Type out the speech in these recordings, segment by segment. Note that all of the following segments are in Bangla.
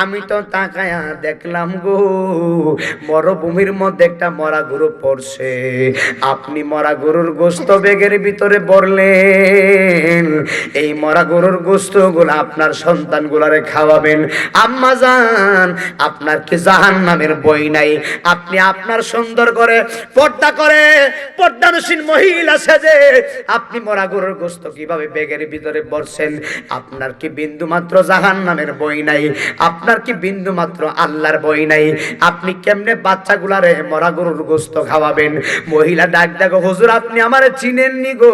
আমি তো তাকায়া দেখলাম গো মরুভূমির মধ্যে একটা মরা গরু পড়ছে। আপনি মরা গরুর গোশত ব্যাগের ভিতরে ভরলেন, এই মরা গরুর গোশতগুলো আপনার সন্তানগুলারে খাওয়াবেন। আম্মা জান, আপনার কি জাহান্নামের বই নাই? আপনি আপনার সুন্দর করে পর্দানসীন মহিলা সেজে আপনি মরা গরুর গোশত কিভাবে ব্যাগের ভিতরে ভরছেন? আপনার কি বিন্দু মাত্র জাহান্নামের বই নাই? আপনার কি বিন্দু মাত্র আল্লাহর বই নাই? আপনি কেমনে বাচ্চাগুলারে মরা গরুর গোশত খাওয়াবেন? মহিলা ডাক ডাক, হুজুর আপনি আমারে চিনেননি গো।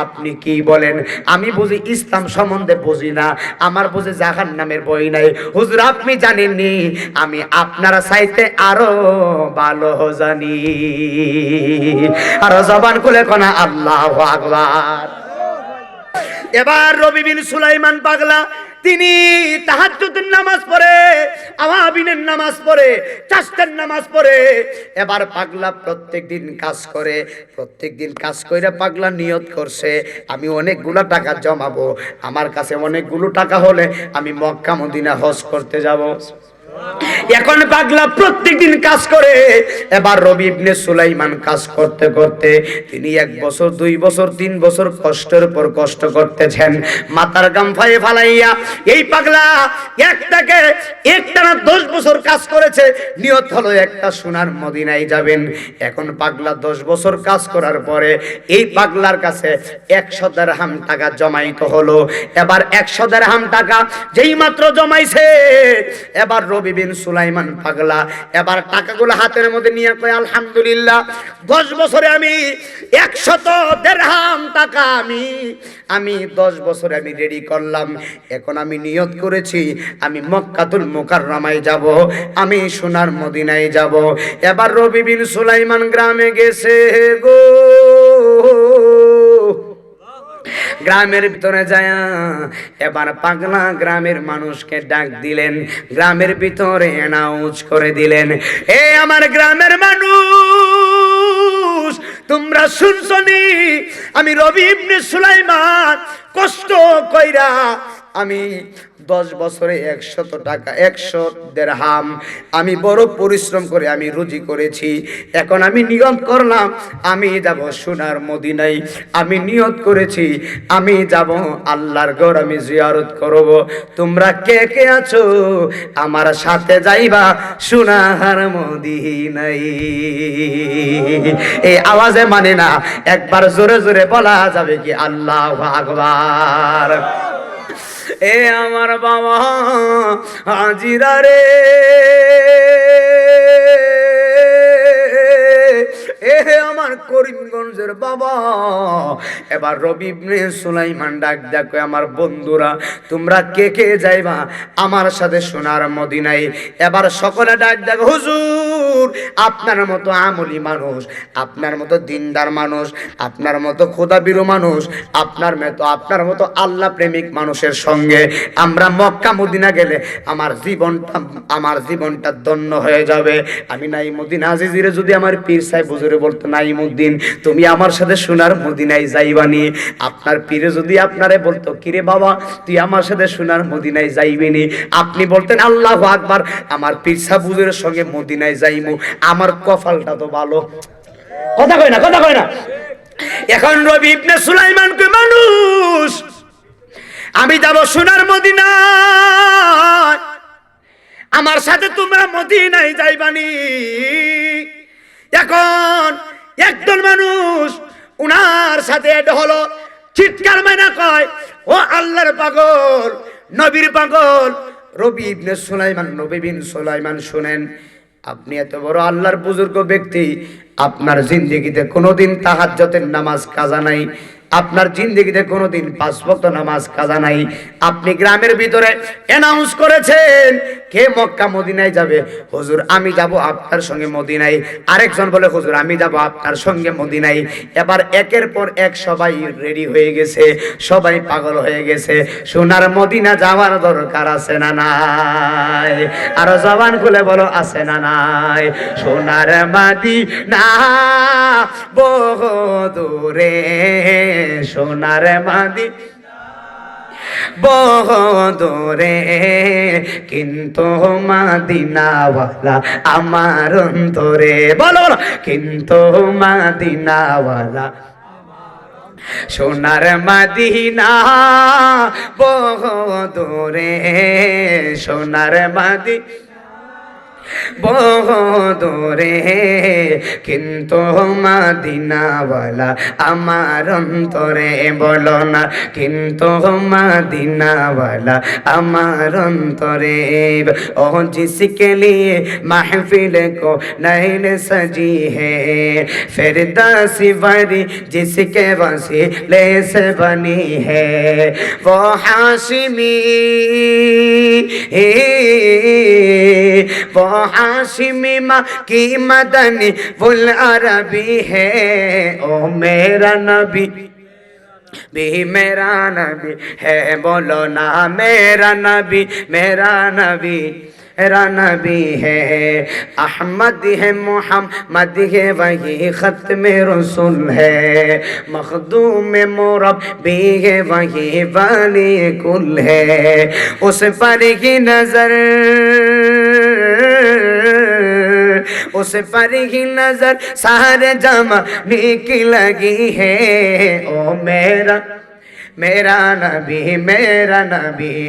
আপনি কি বলেন? আমি বুঝি ইসলাম সম্বন্ধে বুঝি না, আমার বুঝি জাহান্নামের বই নাই। হুজুর আপনি জানেননি, আমি আপনারা চাইতে আরো ভালো জানি। আর জবান খুলে কোনা আল্লাহু আকবার। এবার রবি বিন সুলাইমান পাগলা তিনি তাহাজ্জুদের নামাজ পড়ে, আওয়াবিনের নামাজ পড়ে, চাষতের নামাজ পড়ে। এবার পাগলা প্রত্যেকদিন কাজ করে, প্রত্যেকদিন কাজ কইরা পাগলা নিয়ত করছে আমি অনেকগুলো টাকা জমাবো, আমার কাছে অনেকগুলো টাকা হলে আমি মক্কা মদিনা হজ করতে যাব। এখন পাগলা প্রত্যেকদিন কাজ করে। এবার রবি ইবনে সুলাইমান কাজ করতে করতে তিনি 1 বছর 2 বছর 3 বছর কষ্টের পর কষ্ট করতেছেন, মাথার গাম ফায়ে ফালাইয়া। এই পাগলা একটানা 10 বছর কাজ করেছে, নিয়ত হলো একটা সোনার মদিনায় যাবেন। এখন পাগলা 10 বছর কাজ করার পরে এই পাগলার কাছে 100 দিরহাম টাকা জমাইতে হলো। এবার 100 দিরহাম টাকা যেই মাত্র জমাইছে, এবার রবি বিন সুলাইমান পাগলা এবার টাকাগুলো হাতের মধ্যে নিয়ে কয় আলহামদুলিল্লাহ, 10 বছরে আমি 100 দিরহাম টাকা আমি 10 বছরে আমি রেডি করলাম। এখন আমি নিয়ত করেছি আমি মক্কাতুল মুকাররমায় যাব, আমি সোনার মদিনায় যাব। এবার রবি বিন সুলাইমান গ্রামে গেছে গো। গ্রামের ভিতরে যায় এবার পাগলা গ্রামের মানুষকে ডাক দিলেন, গ্রামের ভিতরে অ্যানাউন্স করে দিলেন, এ আমার গ্রামের মানুষ তোমরা শুনছনি আমি রবি ইবনে সুলাইমান কষ্ট কইরা আমি 10 বছরে 100 টাকা 100 দিরহাম আমি বড় পরিশ্রম করে আমি রুজি করেছি। এখন আমি নিয়ত করলাম আমি যাব সোনার মদিনায়, আমি নিয়ত করেছি আমি যাব আল্লাহর ঘর আমি জিয়ারত করব। তোমরা কে কে আছো আমার সাথে যাইবা সোনার মদিনায়? এই আওয়াজে মানে না, একবার জোরে জোরে বলা যাবে কি আল্লাহু আকবার। এ আমার বাবা হাজিরা রে, এ আমার করিমগঞ্জের বাবা। এবার রবি ইবনে সুলাইমান ডাক দেখো, আমার বন্ধুরা তোমরা কে কে যাইবা আমার সাথে সোনার মদিনায়? এবার সকলে ডাক দেখো, হুজুর আপনার মতো আমলি মানুষ, আপনার মতো দিনদার মানুষ, আপনার মতো খোদাবিরু মানুষ, আপনার মতো আল্লাহ প্রেমিক মানুষের সঙ্গে আমরা মক্কা মদিনা গেলে আমার জীবনটা ধন্য হয়ে যাবে। আমি নাইমুদ্দিন আজিজিরে যদি আমার পীর সাহেব হুজুরে বলতো, নাইমুদ্দিন তুমি আমার সাথে সোনার মদিনায় যাইবানি, আপনার পীরে যদি আপনারে বলতো কিরে বাবা তুই আমার সাথে সোনার মদিনায় যাইবিনি, আপনি বলতেন আল্লাহু আকবার আমার পীর সাহেব হুজুরের সঙ্গে মদিনায় যাইমু, আমার কপালটা তো ভালো। কথা কয় না। এখন রবি ইবনে সুলাইমান কই মানুষ আমি যাব সোনার মদিনায়, আমার সাথে তোমরা মদিনায় যাইবানি। এখন একজন মানুষ উনার সাথে এটা হলো, চিৎকার মাইনা কয় ও আল্লাহর পাগল নবীর পাগল রবি ইবনে সুলাইমান শুনেন, আপনি এত বড় আল্লাহর বুজুর্গ ব্যক্তি, আপনার জিন্দেগিতে কোনোদিন তাহাজ্জুদের নামাজ কাজা নাই, আপনার জিন্দেগিতে কোনোদিন 5 ওয়াক্ত নামাজ কাজা নাই। আপনি গ্রামের ভিতরে অ্যানাউন্স করেছেন কে মক্কা মদিনায় যাবে? হুজুর আমি যাব আপনার সঙ্গে মদিনায়। আরেকজন বলে হুজুর আমি যাব আপনার সঙ্গে মদিনায়। এবার একের পর এক সবাই রেডি হয়ে গেছে, সবাই পাগল হয়ে গেছে। সোনার মদিনা যাওয়ার দরকার আছে না নাই? আর জবান খুলে বলো আছে না নাই? সোনার মদিনা বহু দূরে, সোনার মদিনা বহু দূরে, কিন্তু মদিনাওয়ালা আমার অন্তরে, বলো বলো, কিন্তু মদিনাওয়ালা সোনার মদিনা বহু দূরে, সোনার মদিনা বহু দূরে, কিন্তু মদিনাওয়ালা আমার অন্তরে, বলো না, কিন্তু মদিনাওয়ালা আমার অন্তরে। ও जिसके लिए महफिल को नैन सजी है, फिरदौसी वाली जिसके वसीले से बनी है, वो हाशिमी वो हाशिमी माँ की मदनी वुल अरबी है। ओ मेरा नबी भी मेरा नबी है, बोलो ना मेरा नबी, मेरा नबी मेरा नबी है। अहमद है मोहम्मद है वही खत्म रसूल है, मखदूम मोरब भी है वही वाली कुल है। उस पर की नजर, उस पर ही नजर सारे जमाने की लगी है। ओ मेरा मेरा नबी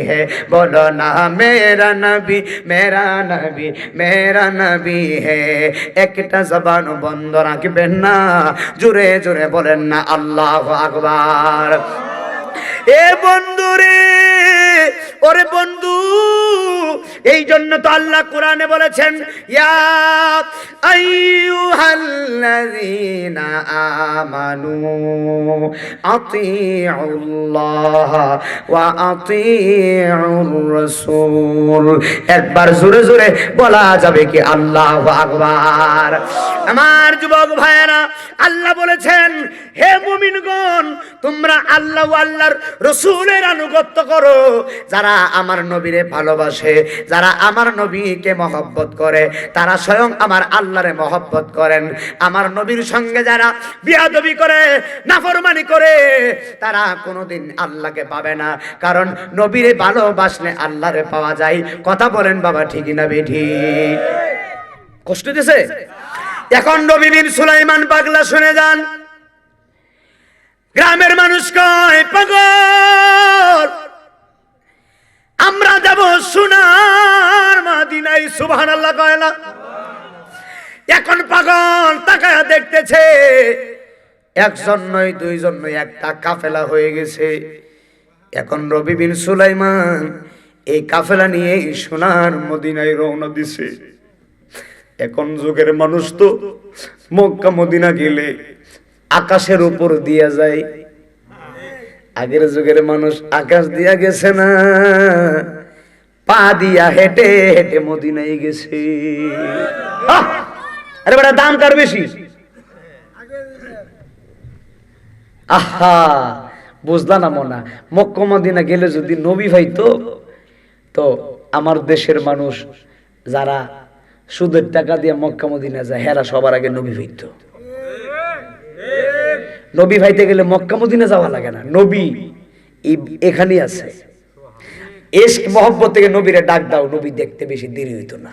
है, बोलो ना मेरा नबी, मेरा नबी, मेरा नबी है। একটা জবান বন্ধ রাখবেন না, জোরে জোরে বলেন না আল্লাহু আকবার। এ বন্ধু রে, ওরে বন্ধু, এই জন্য তো আল্লাহ কোরআনে বলেছেন, ইয়া আইয়ুহাল্লাযীনা আমানু আতিউল্লাহ ওয়া আতিউর রাসূল। একবার জোরে জোরে বলা যাবে কি আল্লাহু আকবার। আমার যুবক ভাইয়েরা, আল্লাহ বলেছেন, হে মুমিনগণ, তোমরা আল্লাহ ও আল্লাহর রাসূলের আনুগত্য করো। যারা আমার নবীরে ভালোবাসে, যারা আমার নবীকে মহব্বত করে, তারা স্বয়ং আমার আল্লাহরে মহব্বত করেন। আমার নবীর সঙ্গে যারা বিয়াদবি করে, নাফরমানি করে, তারা কোনোদিন আল্লাহকে পাবে না। কারণ নবীরে ভালোবাসলে আল্লাহরে পাওয়া যায়। কথা বলেন বাবা, ঠিক না বেঠিক? কষ্ট দিছে? এখন নবী বিন সুলাইমান পাগলা, শুনে যান। গ্রামের মানুষ কয়, পাগল, আমরা যাব সোনার মদিনায়। সুবহানাল্লাহ কয় না? এখন পাগল তাকায়া দেখতেছে, একজন নয়, দুইজন নয়, একটা কাফেলা হয়ে গেছে। এখন নবী বিন সুলাইমান এই কাফেলা নিয়ে সোনার মদিনায় রওনা দিছে। এখন যুগের মানুষ তো মক্কা মদিনা গেলে আকাশের উপর দিয়া যায়। আগের যুগের মানুষ আকাশ দিয়া গেছে না, পা দিয়া হেঁটে হেঁটে মদিনায় গেছে। আরে বেটা, দাম কার বেশি? আহা, বুঝলা না মনা? মক্কা মদিনা গেলে যদি নবী ভাইতো, তো আমার দেশের মানুষ যারা সুদের টাকা দিয়ে মক্কা মদিনা যায়, হেরা সবার আগে নবী ভাইতো। নবী ভাইতে গেলে মক্কা মদিনা যাওয়া লাগে না, নবী এখানেই আছে। ইশক মহব্বত থেকে নবীরে ডাক দাও, নবী দেখতে বেশি দেরি হইতো না।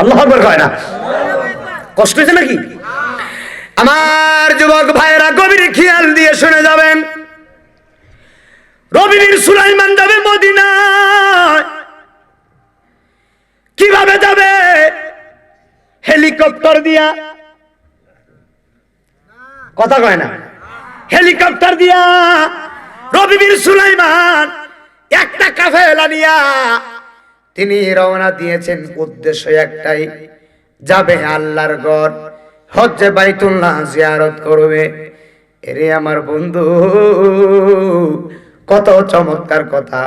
আল্লাহু আকবার কয় না? কষ্ট হয়েছে নাকি? আমার যুবক ভাইয়েরা, গভীর খেয়াল দিয়ে শুনে যাবেন। নবী বিন সুলাইমান যাবে মদিনায়। কিভাবে যাবে? হেলিকপ্টার দিয়া। কথা কয় না? হেলিকপ্টার দিয়া নবী বিন সুলাইমান একটা কাফেলা নিয়া তিনি রওনা দিয়েছেন। উদ্দেশ্য একটাই, যাবে আল্লাহর ঘর, হজ্জে বাইতুল্লাহ জিয়ারত করবে। এরে আমার বন্ধু, কত চমৎকার কথা!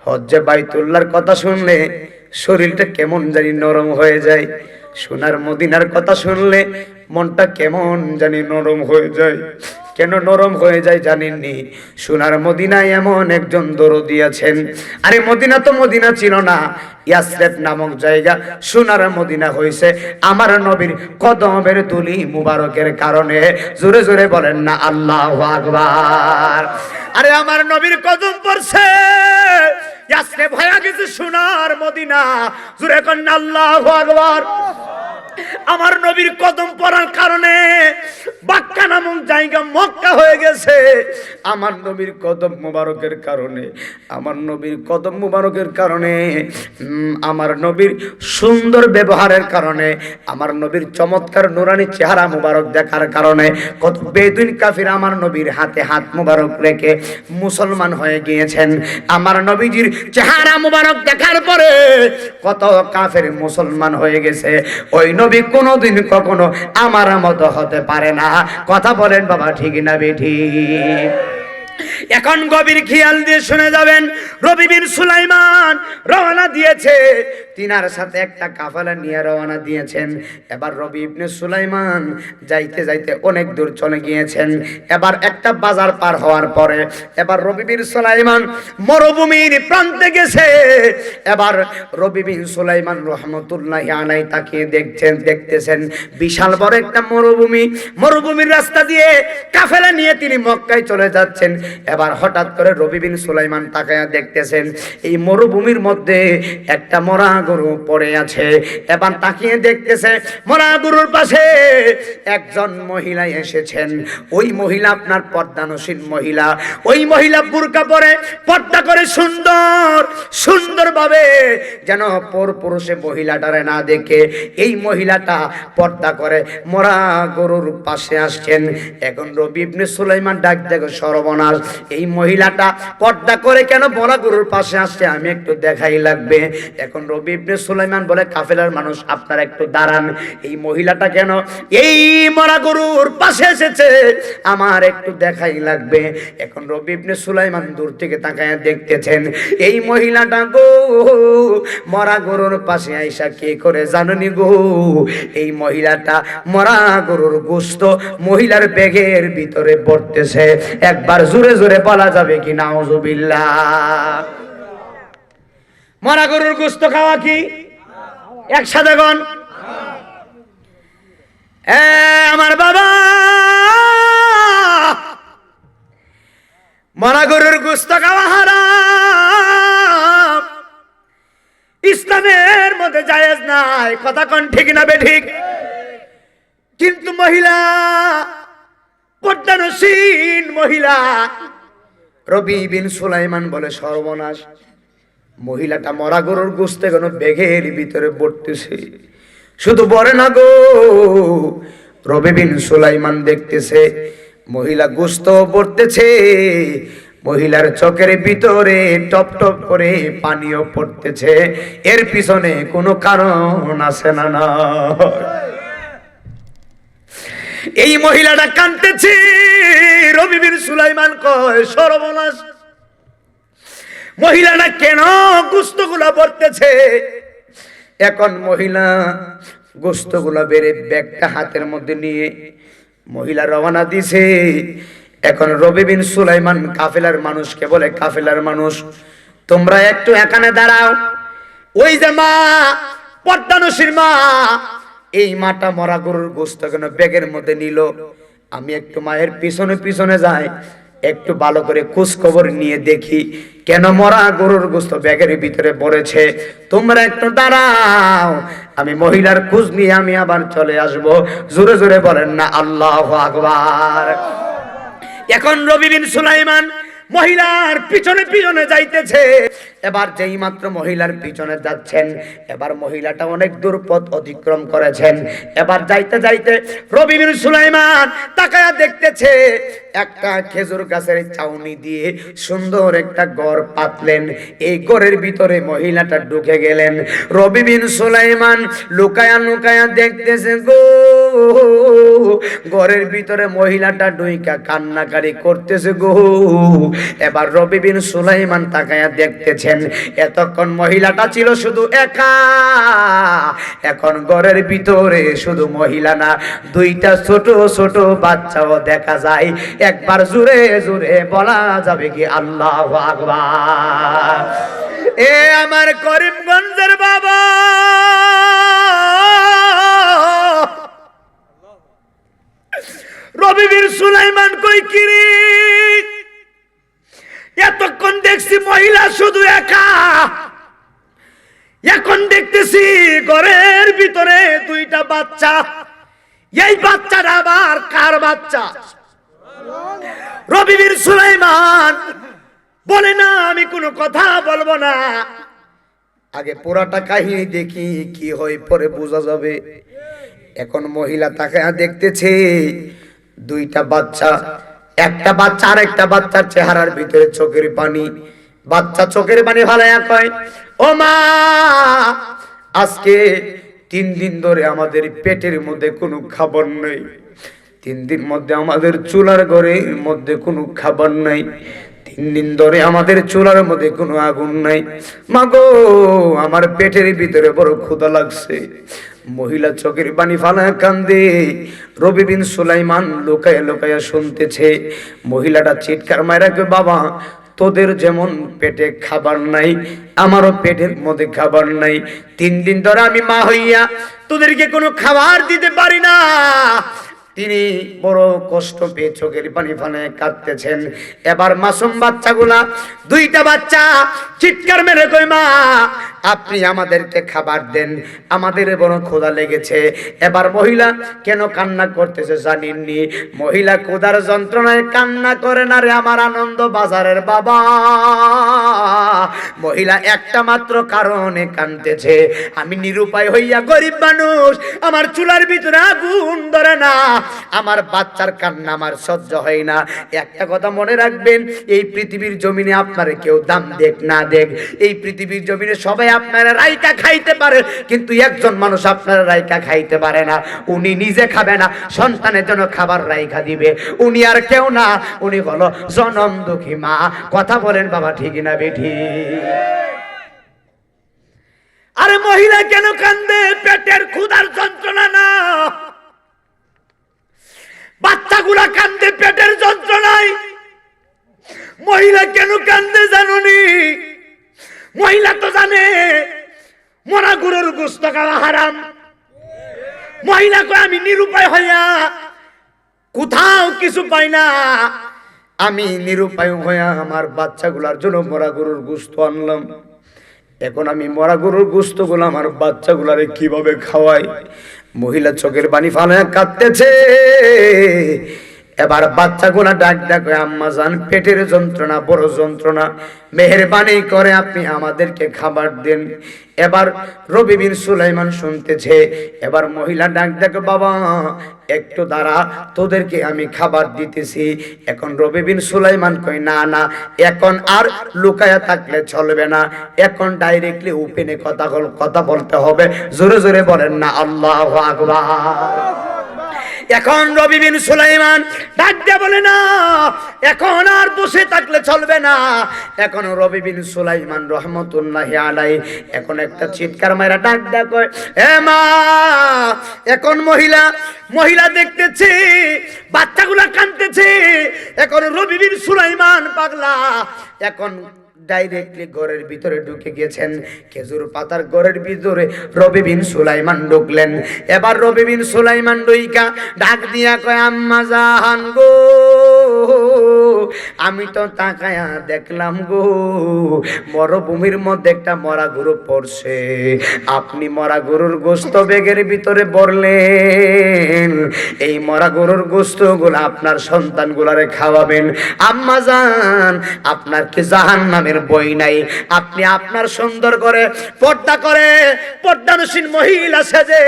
হজ্জে বাইতুল্লাহর কথা শুনলে শরীরটা কেমন জানি নরম হয়ে যায়। সোনার মদিনার কথা শুনলে মনটা কেমন জানি নরম হয়ে যায়। কেন নরম হয়ে যায় জানেননি? সোনার মদিনায় এমন একজন দরদি আছেন। আরে মদিনা তো মদিনা ছিল না, ইয়াসরিব নামক জায়গা সোনার মদিনা হয়েছে আমার নবীর কদমের তুলি মুবারকের কারণে। জোরে জোরে বলেন না আল্লাহু আকবার। আরে আমার নবীর কদম পড়ছে, ইয়াসরিব হয়ে গেছে সোনার মদিনা, জোরে কন্যা আল্লাহু আকবার। আমার নবীর কদম পড়ার কারণে বাক্কা নামক জায়গা মক্কা হয়ে গেছে। আমার নবীর কদম মুবারকের কারণে, আমার নবীর কদম মুবারকের কারণে, আমার নবীর সুন্দর ব্যবহারের কারণে, আমার নবীর চমৎকার নুরানি চেহারা মুবারক দেখার কারণে কত বেদুইন কাফির আমার নবীর হাতে হাত মুবারক রেখে মুসলমান হয়ে গিয়েছেন। আমার নবীজির চেহারা মুবারক দেখার পরে কত কাফের মুসলমান হয়ে গেছে। ওই নবী কোনোদিন কখনো আমার মতো হতে পারে না। কথা বলেন বাবা, ঠিক না বেঠিক? এখন গভীর খেয়াল দিয়ে শুনে যাবেন। রবি বিন সুলাইমান রওনা দিয়েছে, তিনার সাথে একটা কাফেলা নিয়ে রওনা দিয়েছেন। এবার রবি ইবনে সুলাইমান যাইতে যাইতে অনেক দূর চলে গিয়েছেন। এবার একটা বাজার পার হওয়ার পরে এবার রবি বিন সুলাইমান মরুভূমির প্রান্তে গেছে। এবার রবি বিন সুলাইমান রহমতুল্লাহি আলাইহি তাকিয়ে দেখতেছেন বিশাল বড় একটা মরুভূমি। মরুভূমির রাস্তা দিয়ে কাফেলা নিয়ে তিনি মক্কায় চলে যাচ্ছেন। এবার হঠাৎ করে রবি বিন সুলাইমান তাকায়া দেখতেছেন এই মরুভূমির মধ্যে একটা মরা গরু পড়ে আছে। এবার তাকিয়ে দেখতেছে মরা গরুর পাশে একজন মহিলা এসেছেন। ওই মহিলা আপনার পর্দানসীন মহিলা। ওই মহিলা বুরকা পরে পর্দা করে সুন্দরভাবে যেন পরপুরুষে মহিলাটারে না দেখে এই মহিলাটা পর্দা করে মরা গরুর পাশে আসছেন। এখন রবি ইবনে সুলাইমান ডাক দেখো, সর্বনাশ, এই মহিলাটা পর্দা করে কেন মরা গরুর পাশে আসছে, আমি একটু দেখাই লাগবে। এখন রবি ইবনে সুলাইমান বলে, কাফেলার মানুষ আপনারা একটু দাঁড়ান, এই মহিলাটা কেন এই মরা গরুর পাশে এসেছে আমার একটু দেখাই লাগবে। এখন রবি ইবনে সুলাইমান দূর থেকে তাকায় দেখতেছেন এই মহিলাটা গো মরা গরুর পাশে আইসা কি করে জানেনি গো, এই মহিলাটা মরা গরুর গোশত মহিলার ব্যাগের ভিতরে পড়তেছে। একবার জোরে জোরে বলা যাবে কি নাউজুবিল্লাহ? মরা গরুর গোশত খাওয়া কি একসাথে গন? আমার বাবা, মরা গরুর গোশত খাওয়া হারাম, ইসলামের মধ্যে জায়েজ নাই। কথা কোন ঠিক না বেঠিক? কিন্তু মহিলা, পর্দানসীন মহিলা, রবি বিন সুলাইমান বলে, সর্বনাশ, মহিলাটা মরা গরুর গোশত কোন ব্যাগের ভিতরে পড়তেছে। শুধু বলে না গো, রবি বিন সুলাইমান দেখতেছে মহিলা গোশত পড়তেছে, মহিলার চোখের ভিতরে টপ টপ করে পানিও পড়তেছে। এর পিছনে কোনো কারণ আছে না? না, এই মহিলাটা কাঁদতেছে। রবি বিন সুলাইমান কয়, সর্বনাশ, মহিলাটা কেন গোশতগুলা পড়তেছে? এখন মহিলা গোশতগুলা বেড়ে ব্যাগটা হাতের মধ্যে নিয়ে মহিলা রওনা দিছে। এখন রবি বিন সুলাইমান কাফেলার মানুষকে বলে, কাফেলার মানুষ তোমরা একটু এখানে দাঁড়াও। ওই যে মা, পর্দানসীর মা, এই মাটা মরা গরুর গোশত কেন ব্যাগের মধ্যে নিল, আমি একটু মায়ের পিছনে পিছনে যাই, একটু ভালো করে খোঁজ খবর নিয়ে দেখি কেন মরা গরুর গোশত ব্যাগের ভিতরে পড়েছে। তোমরা একটু দাঁড়াও, আমি মহিলার খোঁজ নিয়ে আমি আবার চলে আসব। জোরে জোরে বলেন না আল্লাহু আকবার। এখন রবি বিন সুলাইমান মহিলার পিছনে পিছনে যাইতেছে। এবার যেই মাত্র মহিলার পিছনে যাচ্ছেন, এবার মহিলাটা অনেক দূর পথ অতিক্রম করেছেন। এবার যাইতে যাইতে রবি বিন সুলাইমান তাকায়া দেখতেছে একটা খেজুর গাছের চাউনি দিয়ে সুন্দর একটা ঘর পাতলেন। এই ঘরের ভিতরে মহিলাটা ঢুকে গেলেন। রবি বিন সুলাইমান লুকায়া লুকায়া দেখতেছে গো, ঘরের ভিতরে মহিলাটা ঢুইকা কান্নাকারি করতেছে গো। এবার রবি বিন সুলাইমান তাকায়া দেখতেছেন এতক্ষণ মহিলাটা ছিল শুধু একা, এখন ঘরের ভিতরে শুধু মহিলা না, দুইটা ছোট ছোট বাচ্চাও দেখা যায়। একবার জোরে জোরে বলা যাবে কি আল্লাহু আকবার? এ আমার করিমগঞ্জের বাবা, রবি বিন সুলাইমান কই কিরে, এতক্ষণ দেখছি মহিলা শুধু একা, এখন দেখতেছি ঘরের ভিতরে দুইটা বাচ্চা। এই বাচ্চাটা আবার কার বাচ্চা? রবি বীর সুলাইমান বলে না আমি কোনো কথা বলবো না, আগে পুরাটা কাহিনী দেখি, কি হয় পরে বোঝা যাবে। এখন মহিলা তাকায়া দেখতেছে দুইটা বাচ্চা, একটা বাচ্চা আর একটা বাচ্চার চেহারার ভিতরে চোখের পানি। বাচ্চা চোখের পানি ফালাইয়া কয়, ও মা, আজকে 3 দিন ধরে আমাদের পেটের মধ্যে কোনো খাবার নাই, 3 দিন মধ্যে আমাদের চুলার ঘরের মধ্যে কোনো খাবার নাই, 3 দিন ধরে আমাদের চুলার মধ্যে কোনো আগুন নাই। মাগো, আমার পেটের ভিতরে বড় ক্ষুধা লাগছে। মহিলা চোখের পানি ফালায় কান্দে। রবি বিন সুলাইমান লুকায়া লুকায়া শুনতেছে। মহিলাটা চিৎকার মাইরা কয়, বাবা, তোদের যেমন পেটে খাবার নাই, আমারও পেটের মধ্যে খাবার নাই। 3 দিন ধরে আমি মা হইয়া তোদেরকে কোনো খাবার দিতে পারি না। তিনি বড় কষ্ট পেয়ে চোখের পানি ফানে কাঁদতেছেন। এবার মাসুম বাচ্চাগুলা, দুইটা বাচ্চা চিৎকার মেরে কয়, মা, আপনি আমাদেরকে খাবার দেন, আমাদের বড় ক্ষুধা লেগেছে। এবার মহিলা কেন কান্না করতেছে জানেননি? মহিলা ক্ষুধার যন্ত্রণায় কান্না করে না রে আমার আনন্দ বাজারের বাবা। মহিলা একটা মাত্র কারণে কাঁদতেছে, আমি নিরুপায় হইয়া গরিব মানুষ, আমার চুলার ভিতরে আগুন ধরে না, আমার বাচ্চার কান্না আমার সহ্য হয় না। একটা কথা মনে রাখবেন, এই পৃথিবীর জমিনে আপনারা কেউ দাম দেখ না দেখ, এই পৃথিবীর জমিনে সবাই আপনারা রাইকা খাইতে পারে, কিন্তু একজন মানুষ আপনারা রাইকা খাইতে পারে না। উনি নিজে খাবে না, সন্তানের জন্য খাবার রাইকা দিবে। উনি আর কেউ না, উনি হলো জনম দুঃখী মা। কথা বলেন বাবা, ঠিক না বেঠি? আরে মহিলা কেন কান্দে? পেটের ক্ষুধার যন্ত্রণা না, বাচ্চাগুলা কান্দে পেটের যন্ত্রণায়। মহিলা কেন কান্দে জানুনি? মহিলা তো জানে মরা গরুর গোশত খাওয়া হারাম। মহিলা কয়, আমি নিরুপায় হইয়া কোথাও কিছু পাই না, আমি নিরুপায় হইয়া আমার বাচ্চাগুলার জন্য মরা গরুর গোশত আনলাম। এখন আমি মরা গরুর গোশত গুলো আমার বাচ্চাগুলারে কিভাবে খাওয়াই? মহিলা চোখের পানি ফালায়া কাঁদতেছে। এবার বাচ্চাগুলা ডাক ডাক, আম্মা জান, পেটের যন্ত্রণা বড় যন্ত্রণা, মেহেরবানি করে আপনি আমাদেরকে খাবার দেন। এবার রবি বিন সুলাইমান শুনতেছে। এবার মহিলা ডাক ডাক, বাবা একটু দাঁড়া, তোদেরকে আমি খাবার দিতেছি। এখন রবি বিন সুলাইমান কই, না না, এখন আর লুকায়া থাকলে চলবে না, এখন ডাইরেক্টলি ওপেনে কথা বলতে হবে। জোরে জোরে বলেন না আল্লাহু আকবার। এখন রবি বিন সুলাইমান ডাক দিয়ে বলে, না, এখন আর বসে থাকলে চলবে না। এখন রবি বিন সুলাইমান রহমতুল্লাহি আলাইহি এখন একটা চিৎকার মাইরা ডাক দেয়, কয়, এ মা। এখন মহিলা দেখতেছে বাচ্চাগুলা কাঁদতেছে। এখন রবি বিন সুলাইমান পাগলা এখন ডাইরেক্টলি ঘরের ভিতরে ঢুকে গিয়েছেন। খেজুর পাতার ঘরের ভিতরে রবি বিন সুলাইমান ঢুকলেন। এবার রবি বিন সুলাইমান ডইকা ডাক দিয়া কয়, আম্মা জান গো, আমি তো তাকায়া দেখলাম গো, মরুভূমির মধ্যে একটা মরা গরু পড়ছে, আপনি মরা গরুর গোশত ব্যাগের ভিতরে ভরলেন, এই মরা গরুর গোশত গুলো আপনার সন্তান গুলারে খাওয়াবেন। আম্মা জান, আপনার কি জাহান্নামের বই নাই? আপনি আপনার সুন্দর করে পর্দানসীন মহিলা সেজে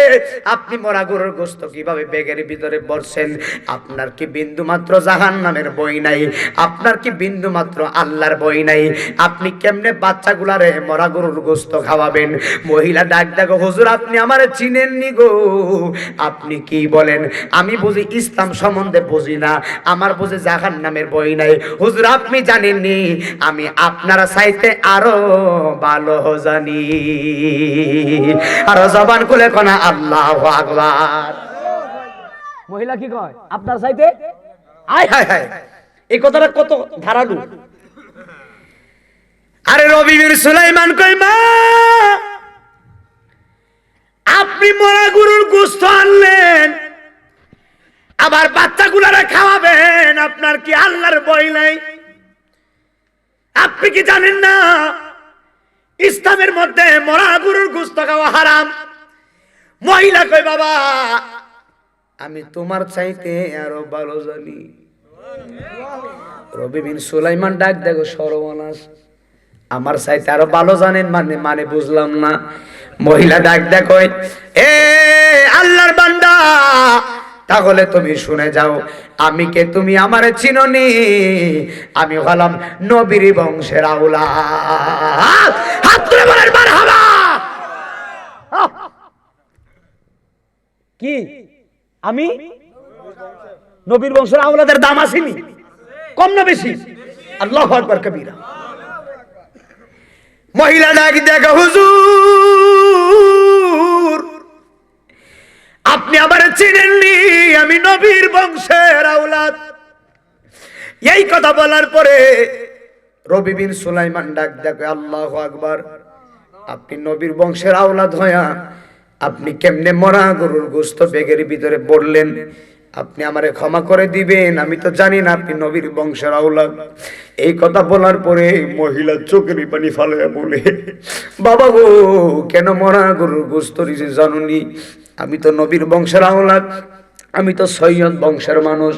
আপনি মরা গরুর গোশত কিভাবে ব্যাগের ভিতরে ভরছেন? আপনার কি বিন্দু মাত্র জাহান্নামের বই নাই? আপনার কি বিন্দু মাত্র আল্লাহর বই নাই? আপনি কেমনে বাচ্চাগুলারে মরা গরুর গোশত খাওয়াবেন? মহিলা ডাক ডাক, হুজুর আপনি আমারে চিনেননি গো, আপনি কি বলেন? আমি বুঝি ইসলাম সম্বন্ধে বুঝি না, আমার বুঝি জাহান্নামের বই নাই। হুজুর আপনি জানেননি, আমি আপনারা চাইতে আরো ভালো জানি। আর জবান খুলে কোনা আল্লাহু আকবার। মহিলা কি কয়? আপনার চাইতে? আয় হায় হায়, এই কথাটা কত ধারালু। আরে রবি বিন সুলাইমান কই, মা, আপনি মরা গরুর গোশত আনলেন, আবার বাচ্চাগুলারে খাওয়াবেন, আপনার কি আল্লাহর ভয় নাই? আপনি কি জানেন না ইসলাম ইসলামের মধ্যে মরা গরুর গোশত খাওয়া হারাম। মহিলা কই বাবা আমি তোমার চাইতে আরো ভালো জানি। রবি বিন সুলাইমান ডাক দেখো সর্বনাশ, আমার চাইতে আরো ভালো জানেন মানে মানে বুঝলাম না। মহিলা ডাক দেখো এ আল্লাহর বান্দা, তাহলে তুমি শুনে যাও আমি কে, তুমি আমারে চিনোনি? আমি হলাম নবীর বংশের আওলাদ। হাত তুলে বলেন মারহাবা। কি আমি নবীর বংশের আওলাদের দাম আসেনি, কম না বেশি? আল্লাহু আকবার কবীরা। মহিলা ডাক দেখো হুজুর আপনি আমারে চিনেননি, আমি নবীর বংশের আওলাদ। এই কথা বলার পরে রবি বিন সুলাইমান ডাক দেখো আল্লাহু আকবার, আপনি নবীর বংশের আওলাদ হয়া আপনি কেমনে মরা গরুর গোশত ব্যাগের ভিতরে বললেন? আপনি আমারে ক্ষমা করে দিবেন, আমি তো জানি না আপনি নবীর বংশের আওলাদ। এই কথা বলার পরে মহিলা চোখের পানি ফালাইয়া বলে, বাবা গো কেন মরা গরুর গোশত দিছে জানুনি? আমি তো নবীর বংশের আওলাদ, আমি তো সৈয়দ বংশের মানুষ।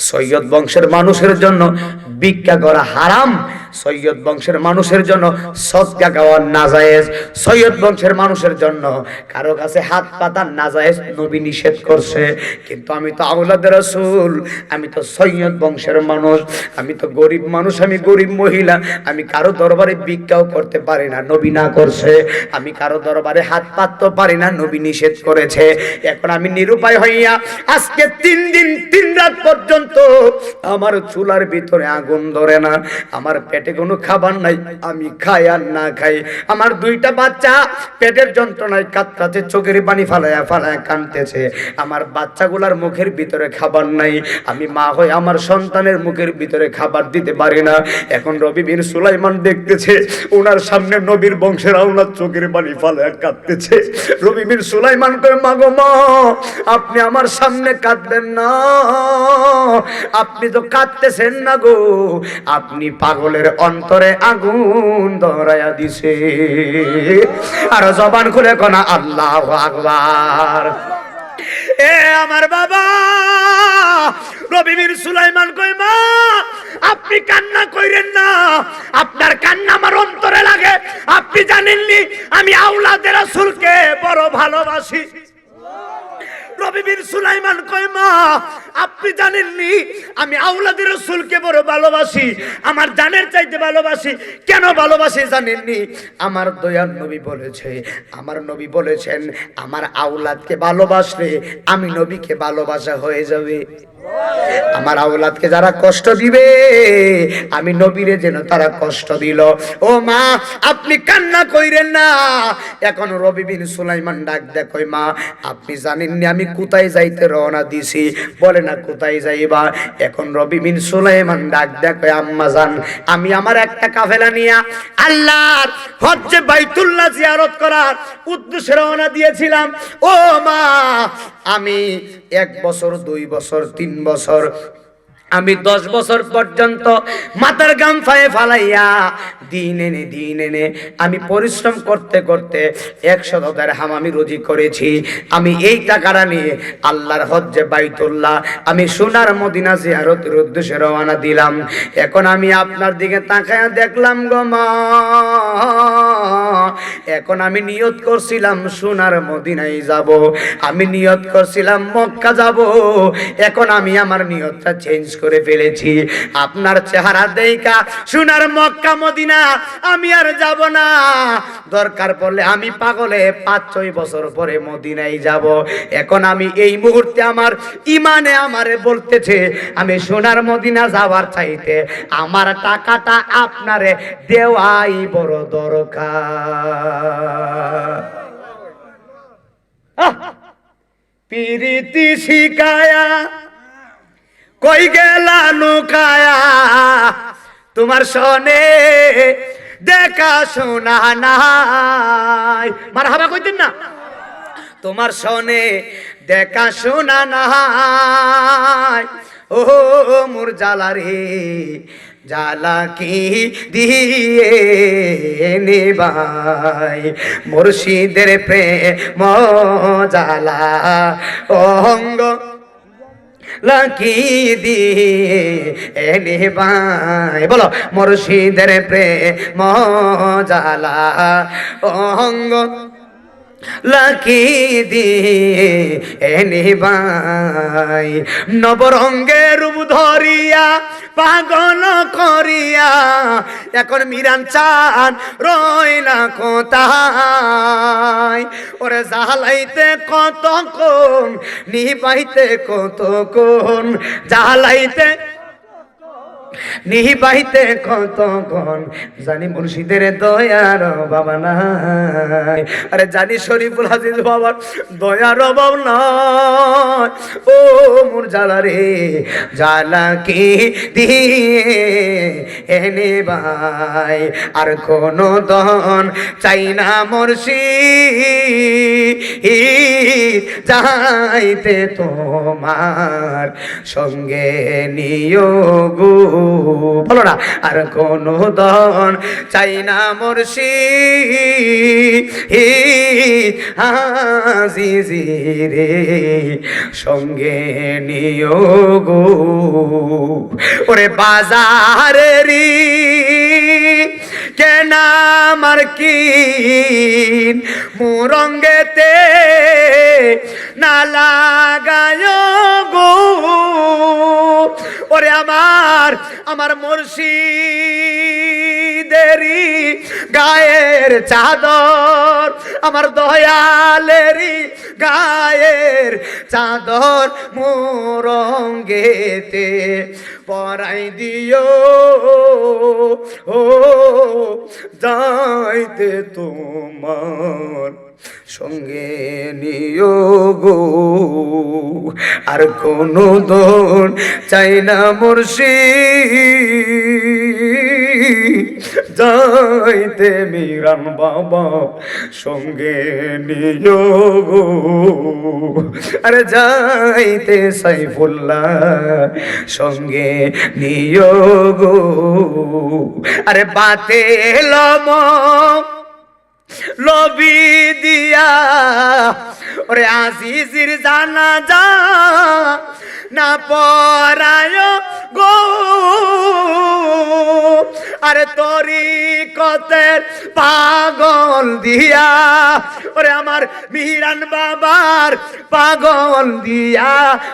সৈয়দ বংশের মানুষের জন্য ভিক্ষা করা হারাম, সৈয়দ বংশের মানুষের জন্য সদকা খাওয়া নাজায়েজ, সৈয়দ বংশের মানুষের জন্য কারো কাছে হাত পাতা নাজায়েজ, নবী নিষেধ করছে। কিন্তু আমি তো আওলাদে রাসূল, আমি তো সৈয়দ বংশের মানুষ, আমি তো গরিব মানুষ, আমি গরিব মহিলা, আমি কারো দরবারে ভিক্ষাও করতে পারি না, নবী না করছে। আমি কারো দরবারে হাত পাততে পারি না, নবী নিষেধ করেছে। এখন আমি নিরুপায় হইয়া আজকে 3 দিন 3 রাত পর্যন্ত আমার চুলার ভিতরে আগুন ধরে না, আমার পেটে কোনো খাবার নাই, আমি খাই আর না খাই। আমার 2টা বাচ্চা পেটের যন্ত্রণায় কাঁদতেছে, চোখের পানি ফালায়া ফালায়া কাঁদতেছে। আমার বাচ্চাগুলার মুখের ভিতরে খাবার নাই, আমি মা হয়ে আমার সন্তানের মুখের ভিতরে খাবার দিতে পারি না। এখন রবি বিন সুলাইমান দেখতেছে ওনার সামনে নবীর বংশের আওলাদ চোখের পানি ফালায়া কাঁদতেছে। রবি বিন সুলাইমান কয় মা গো মা, আপনি আমার সামনে কাঁদবেন না, আপনি তো কাঁদতেছেন না গো, আপনি পাগলের অন্তরে আগুন ধরায়া দিছে। আর জবান খুলে কোনা আল্লাহু আকবার। এ আমার বাবা রবি বিন সুলাইমান কই মা আপনি কান্না কইরেন না, আপনার কান্না আমার অন্তরে লাগে। আপনি জানেননি আমি আওলাদে রাসূলকে বড় ভালোবাসি। রবি বিন সুলাইমান কয় মা আপনি জানেননি আমি আওলাদে রাসূলকে বড় ভালোবাসি, আমার জানের চাইতে ভালোবাসি। কেন ভালোবাসি জানেননি? আমার দয়ার নবী বলেছে, আমার নবী বলেছেন আমার আওলাদকে ভালোবাসলে আমি নবীকে ভালোবাসা হয়ে যাবে। আমার আওলাদকে যারা কষ্ট দিবে আমি নবীরে যেন তারা কষ্ট দিল। ও মা আপনি কান্না কইরেন না। এখন রবি বিন সুলাইমান ডাক দেখো মা আপনি জানেননি আমি কোথায় যাইতে রওনা দিছি? বলে না কোথায় যাইবা? এখন রবি বিন সুলাইমান ডাক দেখো আম্মা জান আমি আমার একটা কাফেলা নিয়া আল্লাহর হজ্জে বাইতুল্লাহ জিয়ারত করার উদ্দেশ্যে রওনা দিয়েছিলাম। ও মা আমি 1 বছর 2 বছর 3 বছর আমি 10 বছর পর্যন্ত মাথার গাম ফায়ে ফালাইয়া দিন এনে আমি পরিশ্রম করতে করতে 100 দিরহাম আমি রুজি করেছি। আমি এই টাকাটা নিয়ে আল্লাহর হজ্জে বাইতুল্লাহ আমি সোনার মদিনা জিয়ারতের উদ্দেশ্যে রওনা দিলাম। এখন আমি আপনার দিকে তাকায়া দেখলাম গো মা, এখন আমি নিয়ত করছিলাম সোনার মদিনায় যাব, আমি নিয়ত করছিলাম মক্কা যাব। এখন আমি আমার নিয়তটা চেঞ্জ করে ফেলেছি। আপনার চেহারা দেইখা সোনার মক্কা মদিনা আমি আর যাব না। দরকার পড়লে আমি পাগলে 5-6 বছর পরে মদিনায় যাব। এখন আমি এই মুহূর্তে আমার ইমানে আমারে বলতেছে আমি সোনার মদিনা যাওয়ার চাইতে আমার টাকাটা আপনারে দেওয়াই বড় দরকার। পিরিতি শিকায়া কই গেলা লুকায়া তোমার সনে দেখা শোনা নাই। মারহাবা কইতেন না? তোমার সনে দেখা শোনা নাই। ও মোর জালা রে জ্বালা কি দিয়ে নিবাই মুর্শিদের প্রেম জ্বালা অঙ্গ লাকি দিয়ে নিবাই বলো মুর্শিদের প্রেম জ্বালা অঙ্গ লাকি দিয়ে নিবাই নবরঙ্গের রূপ ধরিয়া পাগল করিয়া এখন মিরান চান রইলা কোথায় ওরে জ্বালাইতে কতক্ষণ নিবাইতে কতক্ষণ জ্বালাইতে নিবাইতে কতক্ষণ জানি মুর্শিদের দয়ার বাবা নাই আরে জানি শরীফুল হাজিজ বাবার দয়ার অভাব নাই ও মোর জ্বালা রে জ্বালা কি দিয়ে এনে ভাই আর কোন দন চাই না মুর্শিদ যাইতে তোমার সঙ্গে নিয়োগ বলো না আর কোন দন চাই না মুর্শিদ আজিজি রে সঙ্গে নিয়োগ ওরে বাজারেরই কেনা মার্কিন মুরঙ্গেতে না লাগায় গো ওরে আমার মুর্শিদেরই গায়ের চাদর আমার দয়ালেরই গায়ের চাদর মুরঙ্গেতে পরাই দিও ও যাইতে তোমার সঙ্গে নিয়োগ আর কোন দন চাই না মুর্শিদ যাইতে মিরান বাবা সঙ্গে নিয়োগ আরে যাইতে সাইফুল্লাহ সঙ্গে নিয়োগ আরে বাতে লবি দিয়া ওরে আজিজির জানাজা না পরায় গো আরে তরিকতের পাগল দিয়া ওরে আমার মিরান বাবার পাগল দিয়া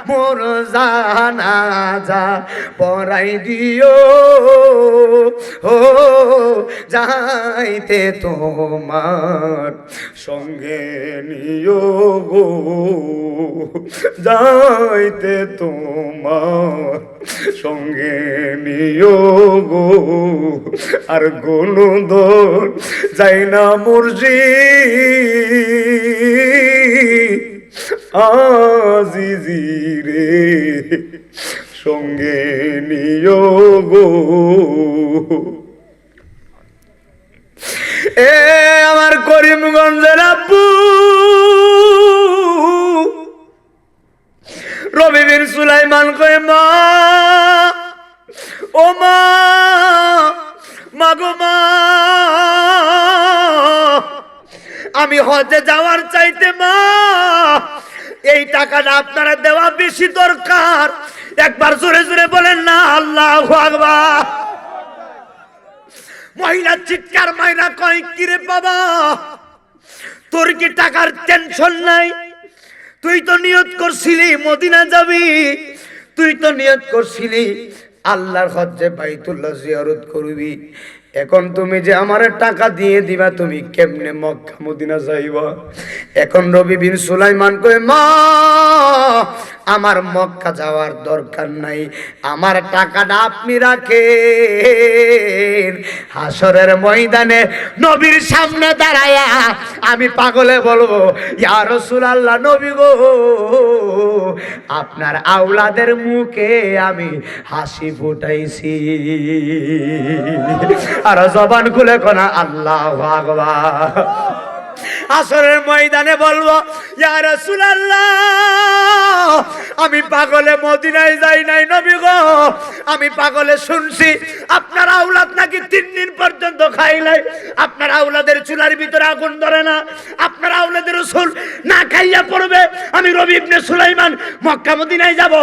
মোর জানাজা পরাই দিও ও যাইতে তোমার সঙ্গে নিয়োগ যাইতে তোমার সঙ্গে নিয়োগ আর কোনো দর যাই না মুর্শিদ আজিজি রে সঙ্গে নিয়োগ এ আমার করিমগঞ্জের আব্বু রবি বিন সুলাইমান কয় মা ও মা মাগো মা আমি হজে যাওয়ার চাইতে মা এই টাকাটা আপনারা দেওয়া বেশি দরকার একবার জোরে জোরে বলেন না আল্লাহু আকবার মহিলা চিৎকার মাইরা কয় কিরে বাবা তোর কি টাকার টেনশন নাই তুই তো নিয়ত করছিলি মদিনা যাবি তুই তো নিয়ত করছিলি আল্লাহর হজ্জে বাইতুল্লাহ জিয়ারত করবি এখন তুমি যে আমার টাকা দিয়ে দিবা তুমি কেমনে মক্কা মদিনা যাইবা এখন রবি বিন সুলাইমান কয় মা আমার মক্কা যাওয়ার দরকার নাই আমার টাকাটা আপনি রাখেন হাসরের ময়দানে নবীর সামনে দাঁড়ায়া আমি পাগলে বলবো ইয়া রাসূলুল্লাহ নবী গো আপনার আওলাদের মুখে আমি হাসি ফুটাইছি আর জবান খুলে কোনা আল্লাহু আকবার আসরের ময়দানে বলবো ইয়া রাসূলুল্লাহ আমি পাগলে মদিনায় যাই নাই নবী গো, আমি পাগলে শুনছি আপনার আওলাদ নাকি 3 দিন পর্যন্ত খাই নাই, আপনার আওলাদের চুলার ভিতরে আগুন ধরে না, আপনার আওলাদের রাসূল না খাইয়া পড়বে, আমি রবি ইবনে সুলাইমান মক্কা মদিনায় যাব,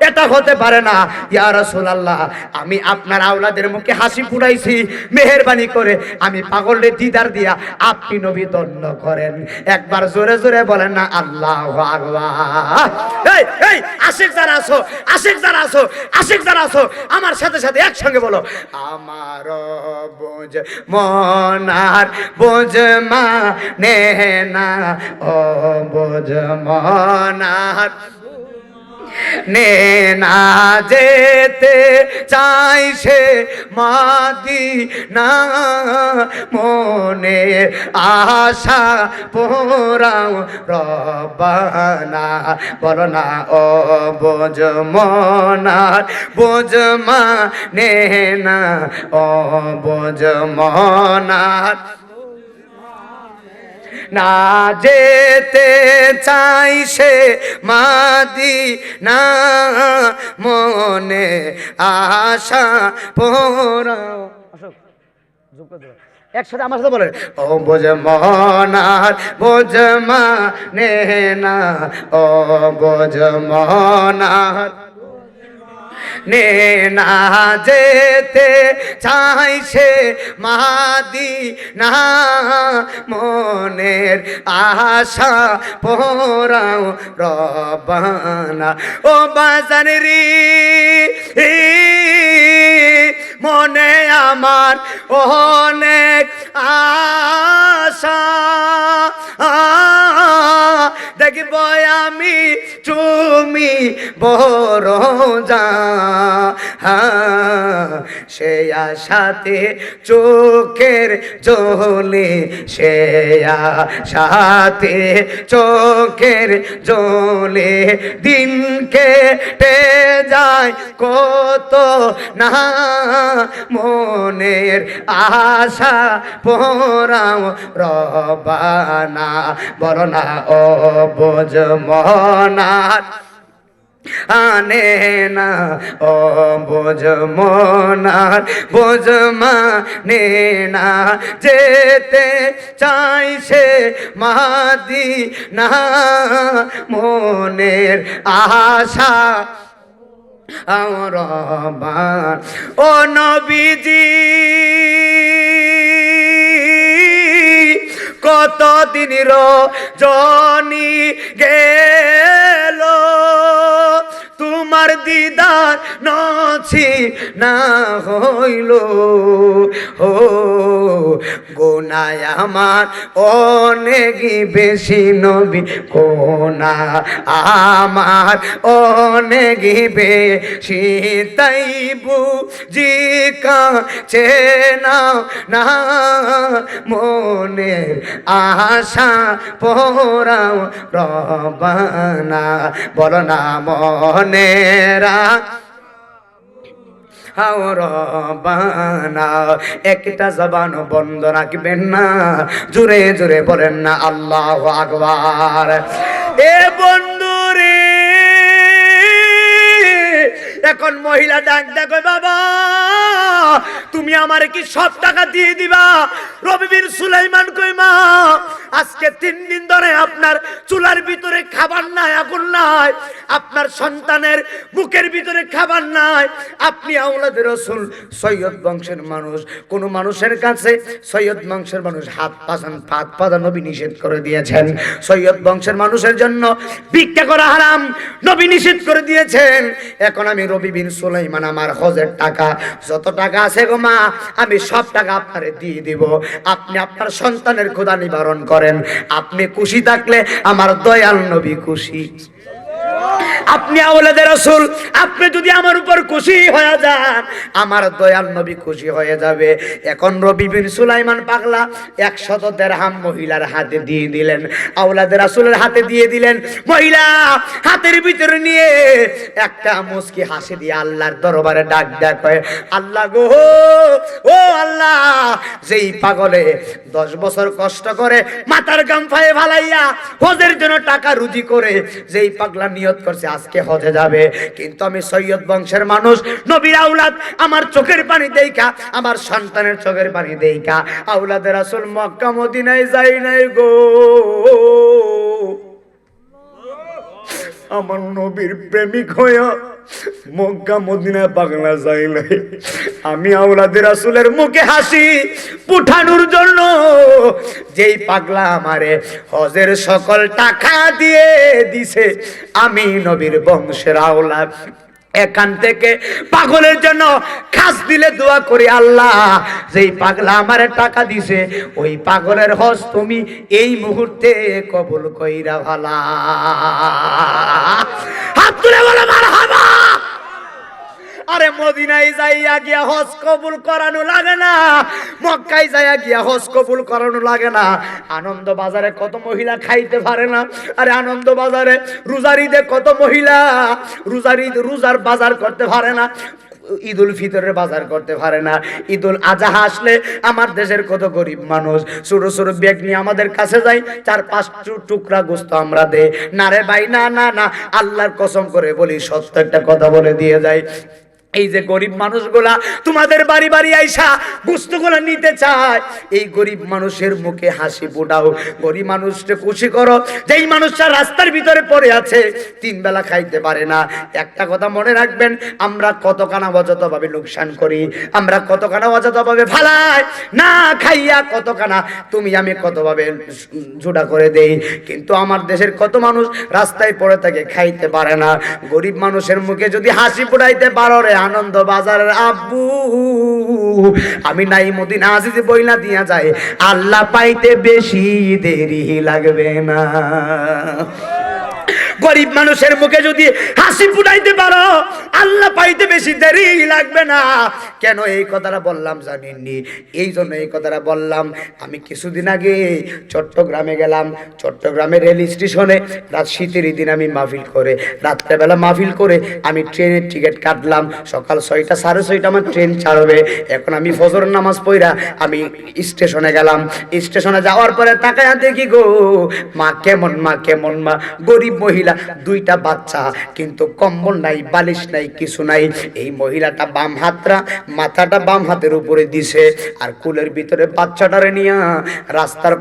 এটা হতে পারে না। ইয়া রাসূলুল্লাহ আমি আপনার আওলাদের মুখে হাসি ফুটাইছি, মেহেরবানি করে আমি পাগলের দিদার দিয়া আপনি নবী ধন্য করেন। একবার জোরে জোরে বলেন না আল্লাহু আকবার। এই এই আশিক যারা আছো, আশিক যারা আছো, আশিক যারা আছো আমার সাথে সাথে একসঙ্গে বলো আমার বোঝ মনার বোঝ মানে না, ও বোঝ মনার নে না যেতে চাই সে মদিনা, মনে আশা পোরাও রব্বানা, বলো না ও বোঝ মনার বোঝ মানে না, ও বোঝ মনার না যেতে চাই সে মদিনা, মনে আশা পোরাও। একসাথে আমার সাথে বলেন ও বোঝ মনার বোঝ মানে না, ও বোঝ মনার নে না যেতে চাই সে মদিনা, মনের আশা পোরাও রব্বানা। ও বাজানেরি মনে আমার অনেক আশা, দেখব আমি তুমি বড় যা, সে আশাতে চোখের জলে, সে আশাতে চোখের জলে দিন কেটে যায় কত না, মনের আশা পোরাও রব্বানা, বলো না ও বোঝ মনার আনে না, ও বোঝ মনার বোঝ মানে না, যেতে চাই সে মদিনা, মনের আশা রব্বানা। ও নবীজি কতদিন রজনী গেল, তোমার দিদার নছি না হইল, ও গোনায় আমার অনেক বেশি নবী, গোনা আমার অনেক বেশি, তাই বুঝি কাছে নাও না, মনের আশা পোরাও রব্বানা, বলো না মনেরা রব্বানা। একটা জবান বন্ধ রাখবেন না, জোরে জোরে বলেন না আল্লাহু আকবার। এ বন্ধুরে এখন মহিলা ডাক দেখো বাবা তুমি আমার কি সব টাকা দিয়ে দিবা? রবি বিন সুলাইমান কই মা আজকে 3 দিন ধরে আপনার চুলার ভিতরে খাবার নাই, আগুন নাই, আপনার সন্তানের বুকের ভিতরে খাবার নাই, আপনি আওলাদের রাসূল সৈয়দ বংশের মানুষ, কোন মানুষের কাছে সৈয়দ বংশের মানুষ হাত পাতা নবী নিষেধ করে দিয়েছেন, সৈয়দ বংশের মানুষের জন্য ভিক্ষা করা হারাম নবী নিষেধ করে দিয়েছেন। এখন আমি রবি বিন সুলাইমান আমার হজের টাকা যত টাকা আছে গো মা আমি সব টাকা আপনারে দিয়ে দিব, আপনি আপনার সন্তানের ক্ষুধা নিবারণ করেন, আপনি খুশি থাকলে আমার দয়াল নবী খুশি। আপনি আওলাদে রাসূল, আপনি যদি আমার উপর খুশি হয়ে যান, আমার দয়াল নবী খুশি হয়ে যাবে। এখন রবি বিন সুলাইমান পাগলা 100 দিরহাম মহিলার হাতে দিয়ে দিলেন, আওলাদে রাসূলের হাতে দিয়ে দিলেন। মহিলা হাতের ভিতরে নিয়ে একটা মুস্কি হাসি দিয়ে আল্লাহর দরবারে ডাক ডাক হয়, আল্লাহ গো, ও আল্লাহ, যেই পাগলে 10 বছর কষ্ট করে মাথার গাম ফায়ে ফালাইয়া হজের জন্য টাকা রুজি করে যেই পাগলা নিয়ত করছে আজকে হজে যাবে, কিন্তু আমি সৈয়দ বংশের মানুষ, নবীর আওলাদ, আমার চোখের পানি দেইখা, আমার সন্তানের চোখের পানি দেইখা আওলাদে রাসূল মক্কা মদিনায় যাই নাই গো। আমার নবীর প্রেমিক হয়ে মক্কা মদিনায় পাগলা যাই নাই। আমি আওলাদে রাসূলের মুখে হাসি ফুটানোর জন্য যেই পাগলা আমারে হজের সকল টাকা দিয়ে দিছে, আমি নবীর বংশের আওলাদ, এখান থেকে পাগলের জন্য খাস দিলে দোয়া করি, আল্লাহ যেই পাগলা আমারে টাকা দিছে ওই পাগলের হজ তুমি এই মুহূর্তে কবুল কইরা ভালা। হাত তুলে বলো মারহাবা। আরে মদিনায় যাইয়া গিয়া হজ কবুল করানো লাগে না, মক্কায় যাইয়া গিয়া হজ কবুল করানো লাগে না। আনন্দ বাজারে কত মহিলা খাইতে পারে না, আরে আনন্দ বাজারে রোজার ঈদে কত মহিলা রোজার বাজার করতে পারে না, ঈদুল ফিতরের বাজার করতে পারে না। ঈদুল আজহা আসলে আমার দেশের কত গরিব মানুষ ছোট ছোট ব্যাগ নিয়ে আমাদের কাছে যায়, 4-5 টুকরা গোস্ত আমরা দেই না রে ভাই, না না না, আল্লাহর কসম করে বলি সত্য একটা কথা বলে দিয়ে যায়, এই যে গরিব মানুষগুলা তোমাদের বাড়ি বাড়ি আইসা গোস্তগুলা নিতে চায়, এই গরিব মানুষের মুখে হাসি ফোটাও, গরিব মানুষকে খুশি করো। যেই মানুষটা রাস্তার ভিতরে পড়ে আছে 3 বেলা খাইতে পারে না, একটা কথা মনে রাখবেন, আমরা কতখানা অযথাভাবে লোকসান করি, আমরা কতখানা অযথাভাবে ফালাই না খাইয়া, কতখানা তুমি আমি কতভাবে জোড়া করে দেই, কিন্তু আমার দেশের কত মানুষ রাস্তায় পড়ে থাকে খাইতে পারে না। গরিব মানুষের মুখে যদি হাসি ফোটাইতে পারো রে আনন্দ বাজারের আব্বু, আমি নাই মদিন আজিজ বইলা দিয়া যায়, আল্লাহ পাইতে বেশি দেরি লাগবে না। গরিব মানুষের মুখে যদি হাসি ফুটাইতে পারো আল্লাহ পাইতে বেশি দেরি লাগবে না। কেন এই কথাটা বললাম জানেননি? এই জন্য এই কথাটা বললাম, আমি কিছুদিন আগে চট্টগ্রামে গেলাম, চট্টগ্রামের রেল স্টেশনে রাত শীতের দিন আমি মাহফিল করে, রাত্রেবেলা মাহফিল করে আমি ট্রেনের টিকিট কাটলাম, সকাল 6টা 6:30 আমার ট্রেন ছাড়বে। এখন আমি ফজর নামাজ পড়া আমি স্টেশনে গেলাম, স্টেশনে যাওয়ার পরে তাকায়া দেখি গো, মা কেমন মা, গরিব মহিলা, 2টা বাচ্চা, কিন্তু কম্বল নাই, বালিশ নাই, কিছু নাই। এই মহিলাটা বাম হাতটা মাথাটা বাম হাতের উপরে দিছে, আর কুলের ভিতরে বাচ্চাটারে নিয়া রাস্তার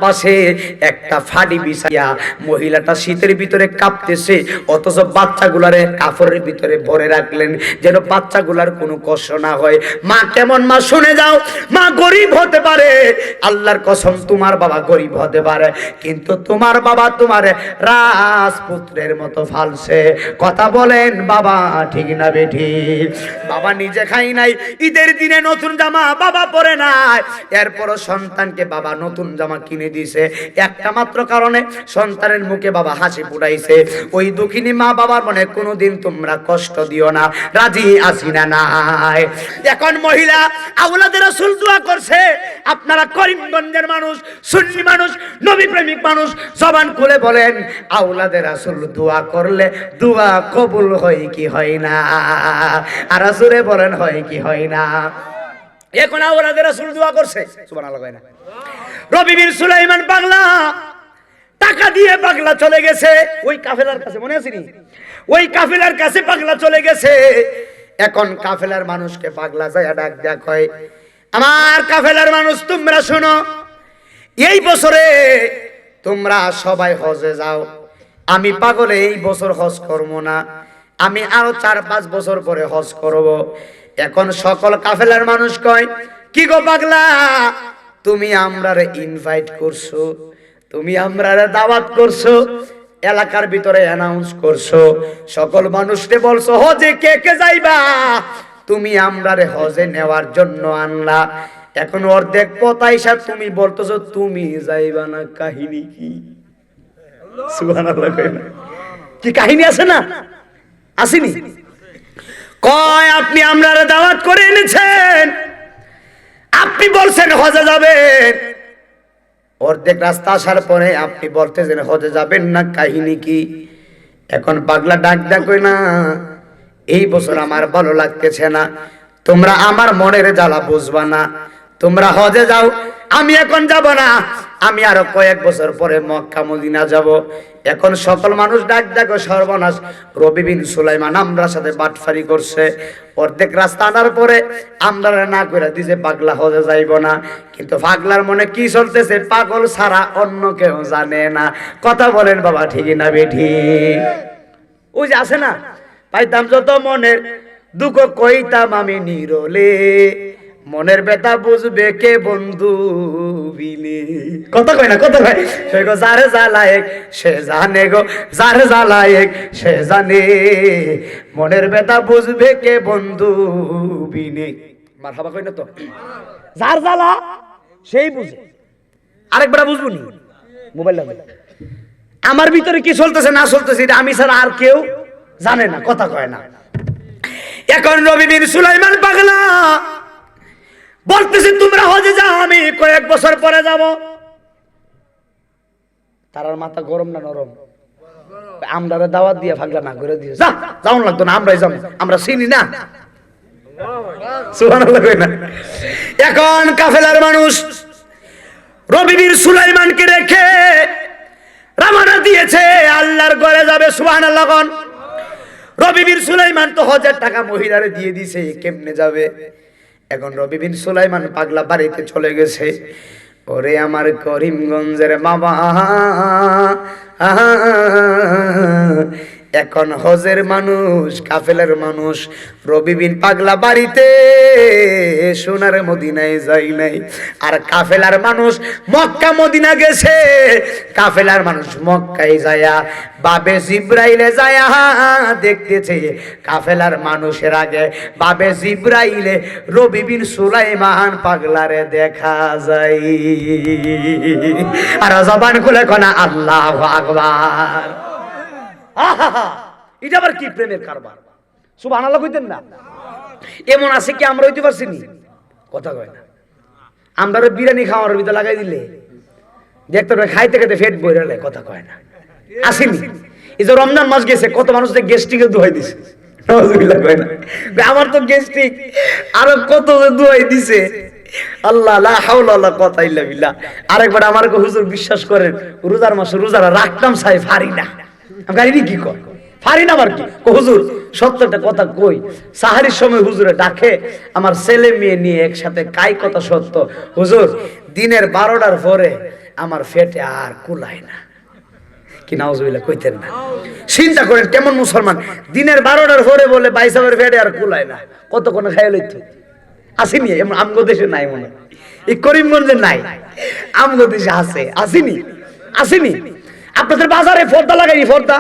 পাশে একটা ফাড়ি বিছাইয়া মহিলাটা শীতের ভিতরে কাঁপতেছে, অথচ বাচ্চাগুলারে কাপড়ের ভিতরে ভরে রাখলেন যেন বাচ্চাগুলার কোনো কষ্ট না হয়। মা কেমন মা শুনে যাও, মা গরিব হতে পারে, আল্লাহর কসম তোমার বাবা গরিব হতে পারে, কিন্তু তোমার বাবা তোমার রাজপুত্রের মতো ফালছে। কথা বলেন বাবা ঠিক না বেঠিক? বাবা নিজে খাই নাই, ঈদের দিনে নতুন জামা বাবা পরে নাই, এরপরও সন্তানকে বাবা নতুন জামা কিনে দিয়েছে, একটা মাত্র কারণে সন্তানের মুখে বাবা হাসি ফুটাইছে। ওই দুঃখিনী মা বাবার মনে কোনোদিন তোমরা কষ্ট দিও না, রাজি আছি না নাই? এখন মহিলা আওলাদে রাসূল দোয়া করছে, আপনারা করিমগঞ্জের মানুষ, সুন্নি মানুষ, নবী প্রেমিক মানুষ, জবান খুলে বলেন, আওলাদে রাসূল দোয়া করলে দোয়া কবুল হয় কি হয় না? আর রাসূলে বলেন হয় কি হয় না? এখন আওলাদে রাসূল দোয়া করছে, সুবহানাল্লাহ কয় না? রবি বিন সুলাইমান পাগলা টাকা দিয়ে পাগলা চলে গেছে ওই কাফেলার কাছে, মনে আছে নি? ওই কাফেলার কাছে পাগলা চলে গেছে। এখন কাফেলার মানুষকে পাগলা যায় ডাক দেয়া কয়, আমার কাফেলার মানুষ তোমরা শোনো, এই বছরে তোমরা সবাই হজে যাও, আমি পাগলে এই বছর হজ করবো না, আমি আরো 4-5 বছর পরে হজ করব। এখন সকল কাফেলার মানুষ কয়, কি গো পাগলা, তুমি আমরারে ইনভাইট করছো, তুমি আমরারে দাওয়াত করছো, এলাকার ভিতরে অ্যানাউন্স করছো, সকল মানুষকে বলছো হজে কে কে যাইবা, তুমি আমরারে হজে নেওয়ার জন্য আনলা, এখন অর্ধেক পতাইসা তুমি বলতেছো তুমি যাইবা না, কাহিনী কি? সুবহানাল্লাহ কয় না? কি কাহিনী আছে না? আসেনি? কয় আপনি আমরারে দাওয়াত করে এনেছেন, আপনি বলছেন হজে যাবেন, অর্ধেক রাস্তা আসার পরে আপনি বলতেছেন হজে যাবেন না, কাহিনী কি? এখন পাগলা ডাক কই না, এই বছর আমার ভালো লাগতেছে না, তোমরা আমার মনের জ্বালা বুঝবা না, তোমরা হজে যাও, আমি এখন যাব না, আমি আরো কয়েক বছর পরে মক্কা মদিনা যাব। এখন সকল মানুষ ডাক ডাকো সর্বনাশ, রবি বিন সুলাইমান আমরার সাথে বাটফারি করছে, অর্ধেক রাস্তা আনার পরে আমরা না করে দিছে পাগলা হজে যাইব না। কিন্তু পাগলার মনে কি চলতেছে পাগল ছাড়া অন্য কেউ জানে না। কথা বলেন বাবা, ঠিক না বেঠি? ওই যে আছে না, পাইতাম যত মনের দুঃখ কইতাম আমি নিরলে, মনের ব্যথা বুঝবে কে বন্ধু বিলে। কথা কয় না, কথা কয় সে গো যারে জ্বালায়েক সে জানে গো, যারে জ্বালায়েক সে জানে, মনের ব্যথা বুঝবে কে বন্ধু বিনে। মারহাবা কই না তো? যার জ্বালা সেই বুঝে, আরেকবার বুঝবো নি? মোবাইল লাগে। আমার ভিতরে কি চলতেছে না চলতেছে এটা আমি ছাড়া আর কেউ জানে না। কথা কয় না। এখন রবি বিন সুলাইমান পাগলা বলতেছে তোমরা হজে যাও, আমি কয়েক বছর পরে যাব। তার মাথা গরম না নরম? আমরা দাওয়াত দিয়ে পাগলা না করে দিয়ে যা যাও লাগতো না, আমরাই যাবো, আমরা চিনি না। সুবহানাল্লাহ কই না? এখন কাফেলার মানুষ রবি বিন সুলাইমানকে রেখে রওনা দিয়েছে, আল্লাহর ঘরে যাবে। সুবহানাল্লাহ কোন? রবি বিন সুলাইমান তো হজের টাকা মহিলারে দিয়ে দিছে, কেমনে যাবে? এখন রবি বিন সুলাইমান পাগলা বাড়িতে চলে গেছে। ওরে আমার করিমগঞ্জের বাবা, এখন হজের মানুষ, কাফেলার মানুষ, রবি বিন পাগলা বাড়িতে সোনার মদিনায় যাই নাই, আর কাফেলার মানুষ মক্কা মদিনা গেছে। কাফেলার মানুষ মক্কায় যায়া বাবে জিব্রাইলে যায়া দেখতেছে, কাফেলার মানুষের আগে বাবে জিব্রাইলে রবি বিন সুলাইমান পাগলারে দেখা যায়। আর জবান খুলে কোনা আল্লাহু আকবার। এটা আবার কি প্রেমের কারবার? সুবহানাল্লাহ কইতেন না? এমন আছে কি আমরা হইতে পারছি নি? কথা কয় না। আমরা বিরিয়ানি খাওয়ার ভিতরে লাগাই দিলে দেখতে খাইতে খাইতে পেট বইরালে। কথা কয় না? আসেনি? এই যে রমজান মাস গেছে, কত মানুষ গ্যাস্ট্রিকে দোয়াই দিছে। আমার তো গ্যাস্ট্রিক, আরো কত দোয়াই দিছে। আল্লাহ লা হাওলা ওয়ালা কুওয়াতা ইল্লা বিল্লাহ। আরেকবার আমার হুজুর বিশ্বাস করেন, রোজার মাসে রোজারা রাখতাম চাই ফারি না। আমি গাড়ি কি কয় ফারি না, আবার কি হুজুর সত্যটা কথা কই। সাহারির সময় হুজুরে ডাকে, আমার ছেলে মেয়ে নিয়ে একসাথে কাই কথা সত্য হুজুর, দিনের 12টার পরে আমার পেটে আর কুলায় না। কি নাউজুবিল্লাহ কইতেন না? চিন্তা করেন কেমন মুসলমান, দিনের 12টার পরে বলে বাইসাবের পেটে আর কুলায় না, কতক্ষণ খাই লইতো। আসেনি? এমন আমগো দেশে নাই মনে, এই করিমগঞ্জে নাই, আমগো দেশে আছে। আসেনি? আসেনি? আপনাদের বাজারে পর্দা লাগাইনি? পর্দা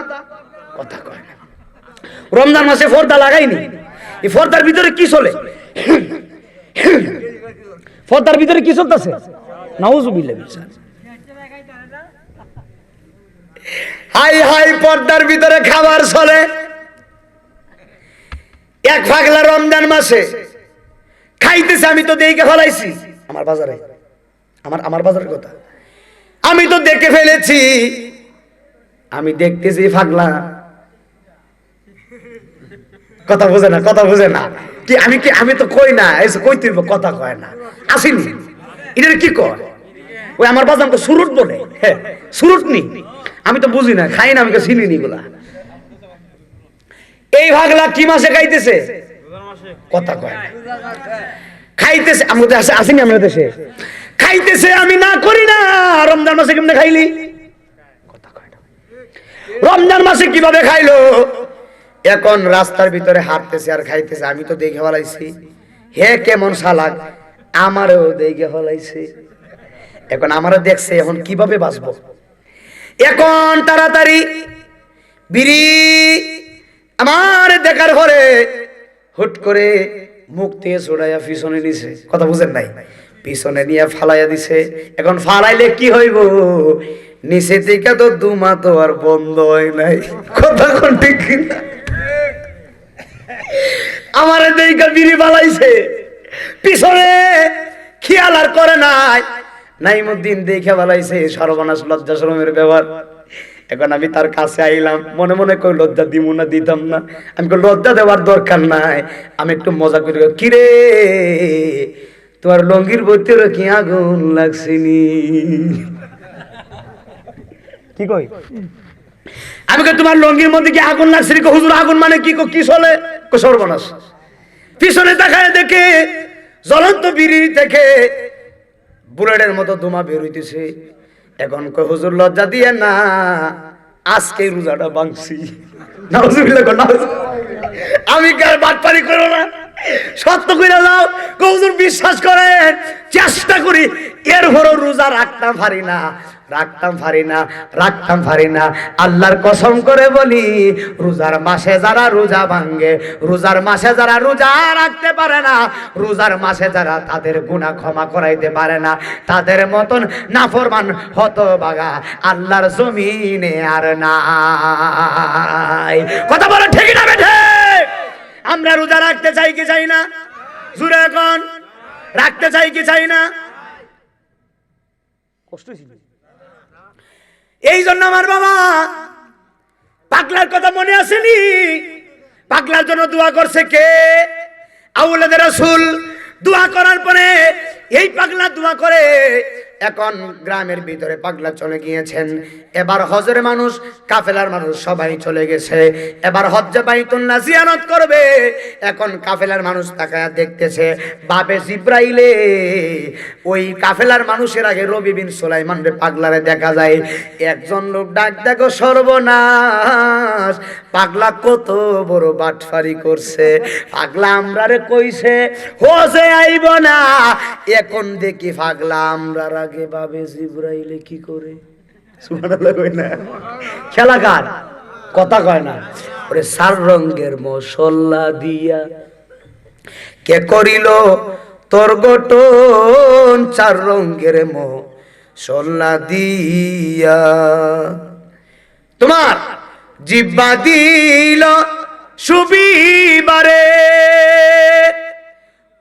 কথা কয় না। রমজান মাসে পর্দা লাগাইনি? এই পর্দার ভিতরে কি চলে? পর্দার ভিতরে কি চলতেছে? নাউজুবিল্লাহ। হাই হাই, পর্দার ভিতরে খাবার চলে। এক পাগলা রমজান মাসে খাইতেছে, আমি তো দেখে ফেলাইছি। আমার বাজারে, আমার বাজারের কথা আমি তো দেখে ফেলেছি। আমি দেখতেছি পাগলা কথা বোঝে না, কথা বোঝে না। কি আমি তো কই না, এসে কইতে কথা কয় না। আসেনি? এটা কি কয়? ওই আমার বাজার তো সুরুট বলে। হ্যাঁ সুরুট নি, আমি তো বুঝি না, খাই না, আমি চিনি নি গুলা। এই পাগলা কি মাসে খাইতেছে? কথা কয় না। খাইতেছে, আমাদের দেশে আসেনি, আমাদের দেশে খাইতেছে, আমি না করি না। রমজান মাসে কেমনে খাইলি? কথা কয় না। রমজান মাসে কিভাবে খাইলো? এখন রাস্তার ভিতরে হাঁটতেছে আর খাইতেছে, আমি তো দেখে ফেলাইছি। হে কেমন শালাক, আমারও দেখে ফেলাইছে। এখন আমারও দেখছে, এখন কিভাবে বাঁচবো? এখন তাড়াতাড়ি বিড়ি আমার দেখার পরে হুট করে মুখ দিয়ে ছড়াইয়া পিছনে নিছে। কথা বুঝেন নাই? পিছনে নিয়ে ফালাইয়া দিছে। এখন ফালাইলে কি হইব? নিচে থেকে তো দুমা তো আর বন্ধ হয় নাই, কথা কোন ঠিক কিনা? আমারে দেখা বিড়ি বালাইছে, পিছনে খেয়াল আর করে নাই। নাইমুদ্দিন দেখে বালাইছে, সর্বনাশ, লজ্জা শরমের ব্যাপার। এখন আমি তার কাছে আইলাম, মনে মনে কই লজ্জা দিব না, দিতাম না। আমি কই লজ্জা দেওয়ার দরকার নাই, আমি একটু মজা করি। কিরে তোমার লঙ্গির ভিতরে কি আগুন লাগছিনি? কি কই? আমি কই তোমার লঙ্গির মধ্যে কি আগুন লাগছিনি? হুজুর আগুন মানে কি? কি চলে? সর্বনাশ। পিছনে তাকায় দেখে জ্বলন্ত বিড়ি থেকে বুলেটের মতো ধোঁয়া বের হইতেছে। এখন কই হুজুর লজ্জা দিয়ে না, আজকে রোজাটা ভাঙছি। নাউজুবিল্লাহ কর, নাউজুবিল্লাহ। আমি কার বাটপারি করো না, সত্য কইরা যাও। কই হুজুর বিশ্বাস করেন, চেষ্টা করি, এরপরও রোজা রাখতাম পারি না, রাখতাম পারি না, রাখতাম পারি না। আল্লাহর কসম করে বলি, রোজার মাসে যারা রোজা ভাঙ্গে, রোজার মাসে যারা রোজা রাখতে পারে না, রোজার মাসে যারা তাদের গুনাহ ক্ষমা করাইতে পারে না, তাদের মতন নাফরমান হতভাগা আল্লাহর জমিনে আর নাই। কথা বলো ঠিক না বেঠে? আমরা রোজা রাখতে চাই কি চাই না? জুড়ে এখন রাখতে চাই কি চাই না? কষ্ট ছিল। এই জন্য আমার বাবা পাগলার কথা মনে আসেনি? পাগলার জন্য দোয়া করছে কে? আউলাদের রাসূল। দোয়া করার পরে এই পাগলা দোয়া করে। এখন গ্রামের ভিতরে পাগলা চলে গিয়েছেন। এবার হজের মানুষ, কাফেলার মানুষ সবাই চলে গেছে। এবার হজ্জে বাইতুল্লাহ জিয়ারত করবে। এখন কাফেলার মানুষ তাকায়া দেখতেছে, বাবে জিব্রাইলে ওই কাফেলার মানুষের আগে রবি বিন সুলাইমান রে পাগলারে দেখা যায়। একজন লোক ডাক, দেখো সর্বনাশ, পাগলা কত বড় বাটফারি করছে। পাগলা আমরারে কইছে হজে আইব না, এখন দেখি পাগলা আমরার আগে বাবে জিব্রাইলে কি করে। সুবহানাল্লাহ কই না? খেলা কার? কথা কয় না। ওরে সার রঙের মশলা দিয়া কে করিল তোর গঠন, চার রঙের মশলা দিয়া তোমার জিব্বা দিল সুবিবারে,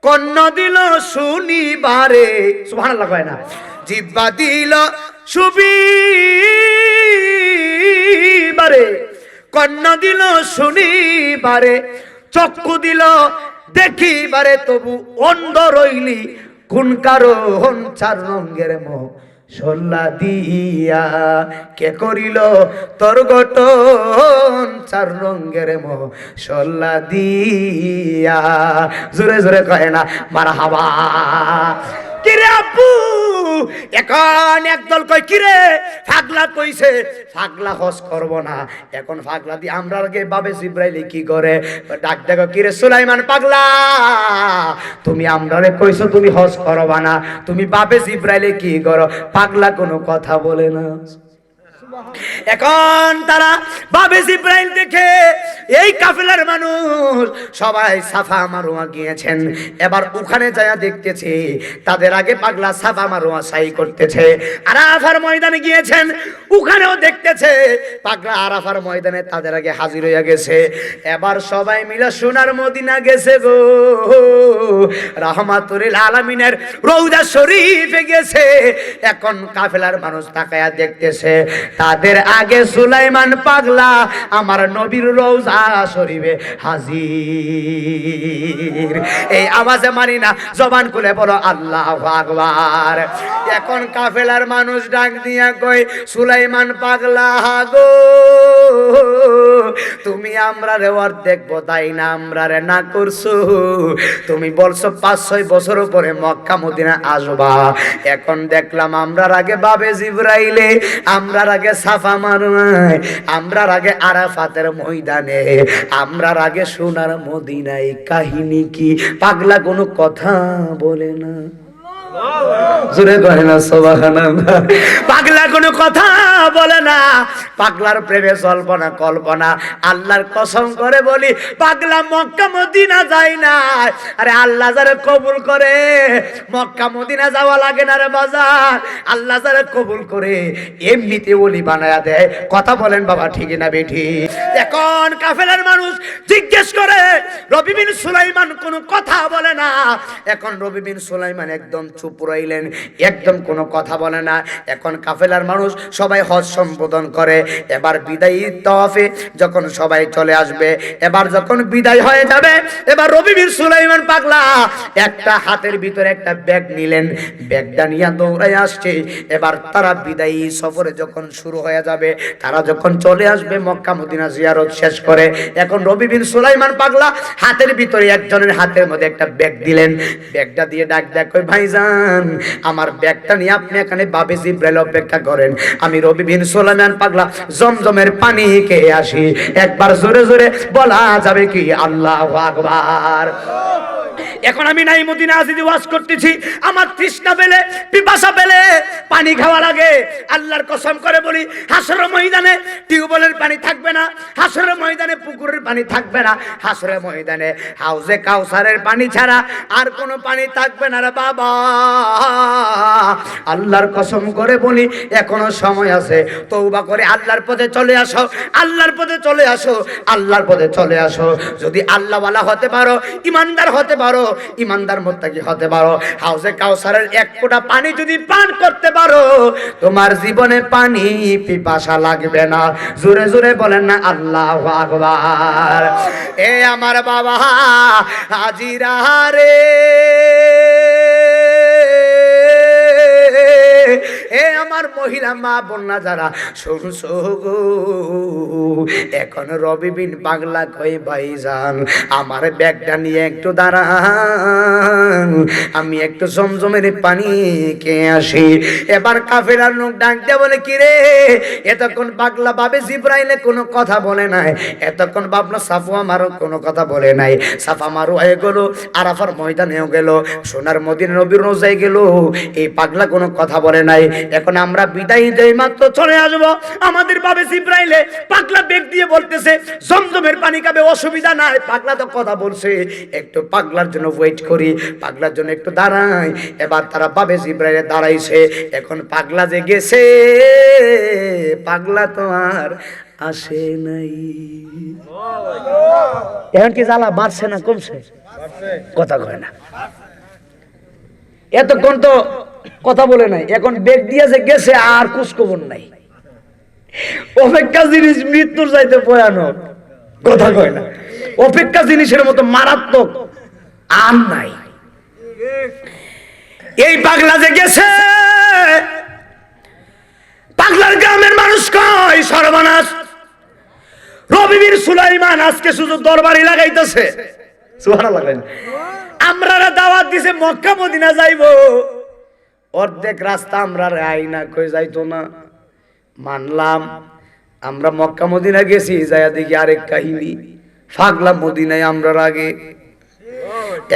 কন্যা দিল শনিবারে। সুবহানাল্লাহ কয় না? জিব্বা দিল সুবিবারে, কন্যা দিল শনিবারে, চক্ষু দিল দেখিবারে, তবু অন্ধ রইলি কোন কারণ, চার রঙের মশলা দিয়া কে করিল তোর গঠন, চার রঙের মশলা দিয়া। জোরে জোরে কয় না মারহাবা? কিরে আপু, এখন একদল কয় কিরে পাগলা কইছে পাগলা হজ করব না। এখন পাগলা দি আমরা আগে বাবে জিব্রাইলে কি করে ডাক, দেখো কিরে সুলাইমান পাগলা, তুমি আমরারে কইছো তুমি হজ করবা না, তুমি বাবে জিব্রাইলে কি করো? পাগলা কোনো কথা বলে না। এখন তারা বাবে জিব্রাইল দেখে এই কাফেলার মানুষ সবাই সাফা মারোয়া গিয়েছেন। এবার ওখানে যায়া দেখতেছে তাদের আগে পাগলা সাফা মারোয়া সাই করতেছে। আরাফার ময়দানে গিয়েছেন, ওখানেও দেখতেছে পাগলা আরাফার ময়দানে তাদের আগে হাজির হইয়া গেছে। এবার সবাই মিলে সোনার মদিনা গেছে গো, রাহমাতুল আলামিনের রওজা শরীফে গেছে। এখন কাফেলার মানুষ তাকায়া দেখতেছে তাদের আগে সুলাইমান পাগলা আমার নবীর রওজা শরীফে হাজির। এই আওয়াজে মানি না, জবান খুলে বলো আল্লাহু আকবার। এখন কাফেলার মানুষ ডাক দিয়া কয়, সুলাইমান পাগলা গো, তুমি আমরারে অর্ধেক বদাই না আমরারে না করছো। তুমি বলছো 5-6 বছর পরে মক্কা মদিনা আসবা। এখন দেখলাম আমরার আগে বাবে জিব্রাইলে, আমরার আগে সাফা মারোয়, আমরার আগে আরাফাতের ময়দানে, আমরার আগে সোনার মদিনায়। কাহিনী কি? পাগলা কোনো কথা বলে না। জোরে কয় না সুবহানাল্লাহ। পাগলা কোনো কথা বলে না, পাগলার প্রেমে জল্পনা কল্পনা। আল্লাহর কসম করে বলি, পাগলা মক্কা মদিনা যায় না। আরে আল্লাহ যারা কবুল করে মক্কা মদিনা যাওয়া লাগে না রে বাজার। আল্লাহ যারা কবুল করে এমনিতে ওলি বানায়া দেয়। কথা বলেন বাবা, ঠিক না বেঠি? এখন কাফেলার মানুষ জিজ্ঞেস করে, রবি বিন সুলাইমান কোনো কথা বলে না। এখন রবি বিন সুলাইমান একদম চুপ রইলেন, একদম কোনো কথা বলে না। এখন কাফেলার মানুষ সবাই হজ সম্বোধন করে। এবার বিদায়ী তওয়াফে যখন সবাই চলে আসবে, এবার যখন বিদায় হয়ে যাবে, এবার রবি বিন সুলাইমান পাগলা একটা হাতের ভিতরে একটা ব্যাগ নিলেন, ব্যাগটা নিয়ে দৌড়ায় আসছে। এবার তারা বিদায়ী সফরে যখন শুরু হয়ে যাবে, তারা যখন চলে আসবে মক্কা মদিনা জিয়ারত শেষ করে, এখন রবি বিন সুলাইমান পাগলা হাতের ভিতরে একজনের হাতের মধ্যে একটা ব্যাগ দিলেন। ব্যাগটা দিয়ে ডাক দেখ, কই ভাইজান আমার ব্যাগটা নিয়ে আপনি এখানে বাবে জিব্রাইল অপেক্ষা করেন, আমি রবি বিন সুলাইমান পাগলা জমজমের পানি খেয়ে আসি। একবার জোরে জোরে বলা যাবে কি আল্লাহু আকবার? এখন আমি নাই মদিনা আসিদি ওয়াজ করতেছি, আমার তৃষ্ণা পেলে পিপাসা পেলে পানি খাওয়া লাগে। আল্লাহর কসম করে বলি, হাসরের ময়দানে টিউবওয়েলের পানি থাকবে না, হাসরের ময়দানে পুকুরের পানি থাকবে না, হাসরের ময়দানে হাউজে কাউসারের পানি ছাড়া আর কোনো পানি থাকবে না রে বাবা। আল্লাহর কসম করে বলি, এখনো সময় আছে, তওবা করে আল্লাহর পথে চলে আসো, আল্লাহর পথে চলে আসো, আল্লাহর পথে চলে আসো। যদি আল্লাহওয়ালা হতে পারো, ইমানদার হতে পারো, ইমানদার মুত্তাকি হতে পারো, হাউজে কাউসারের এক ফোঁটা পানি যদি পান করতে পারো, তোমার জীবনে পানি পিপাসা লাগবে না। জোরে জোরে বলেন না আল্লাহু আকবার। এ আমার বাবা হাজিরা রে, এ আমার মহিলা মা বোনা যারা শুনছো গো, এখন রবি বিন পাগলা কই ভাইজান আমার ব্যাগটা নিয়ে একটু দাঁড়ান, আমি একটু জমজমের পানি খেয়ে আসি। এবার কাফেলার লোক ডাক দিয়ে বলে, কি রে এতক্ষণ পাগলা বাবে জিব্রাইলে কোনো কথা বলে নাই, এতক্ষণ ভাবলো সাফা মারো কোনো কথা বলে নাই, সাফা মারো হয়ে গেল, আরাফার ময়দানেও গেল, সোনার মদিনা নবীর রোজায় গেল, এই পাগলা কোনো কথা বলে নাই। এখন আমরা বিদায় দেই মাত্র চলে আসবো, আমাদের বাবে জিব্রাইলে পাগলা বেগ দিয়ে বলতেছে জমজমের পানি খাবে, অসুবিধা নাই। পাগলা তো কথা বলছে, একটু পাগলার জন্য ওয়েট করি, পাগলার জন্য একটু দাঁড়াই। এবার তারা বাবে জিব্রাইলে দাঁড়াইছে। এখন পাগলা যে গেছে, পাগলা তো আর আসে নাই। এখন কি জ্বালা বাড়ছে না কমছে? কথা কয় না, এতক্ষণ তো কথা বলে নাই, এখন বেগ দিয়েছে গেছে আর কুছ খবর নাই। অপেক্ষা জিনিস মৃত্যুর চাইতে ভয়ানক। কথা কয় না, অপেক্ষা জিনিসের মতো মারাত্মক আর নাই। এই পাগলা যে গেছে, পাগলার গ্রামের মানুষ কয় সর্বনাশ, রবি বিন সুলাইমান আজকে শুধু দরবারি লাগাইতেছে। সুবহানাল্লাহ। আমরা দাওয়াত দিছে মক্কা মদিনা যাইবো, অর্ধেক রাস্তা আমরা আইনা কই যাইতো না। মানলাম আমরা মক্কা মদিনা গেছি, যাইয়া দেখি আরেক কাহিনী, পাগলা মদিনায় আমরা আগে।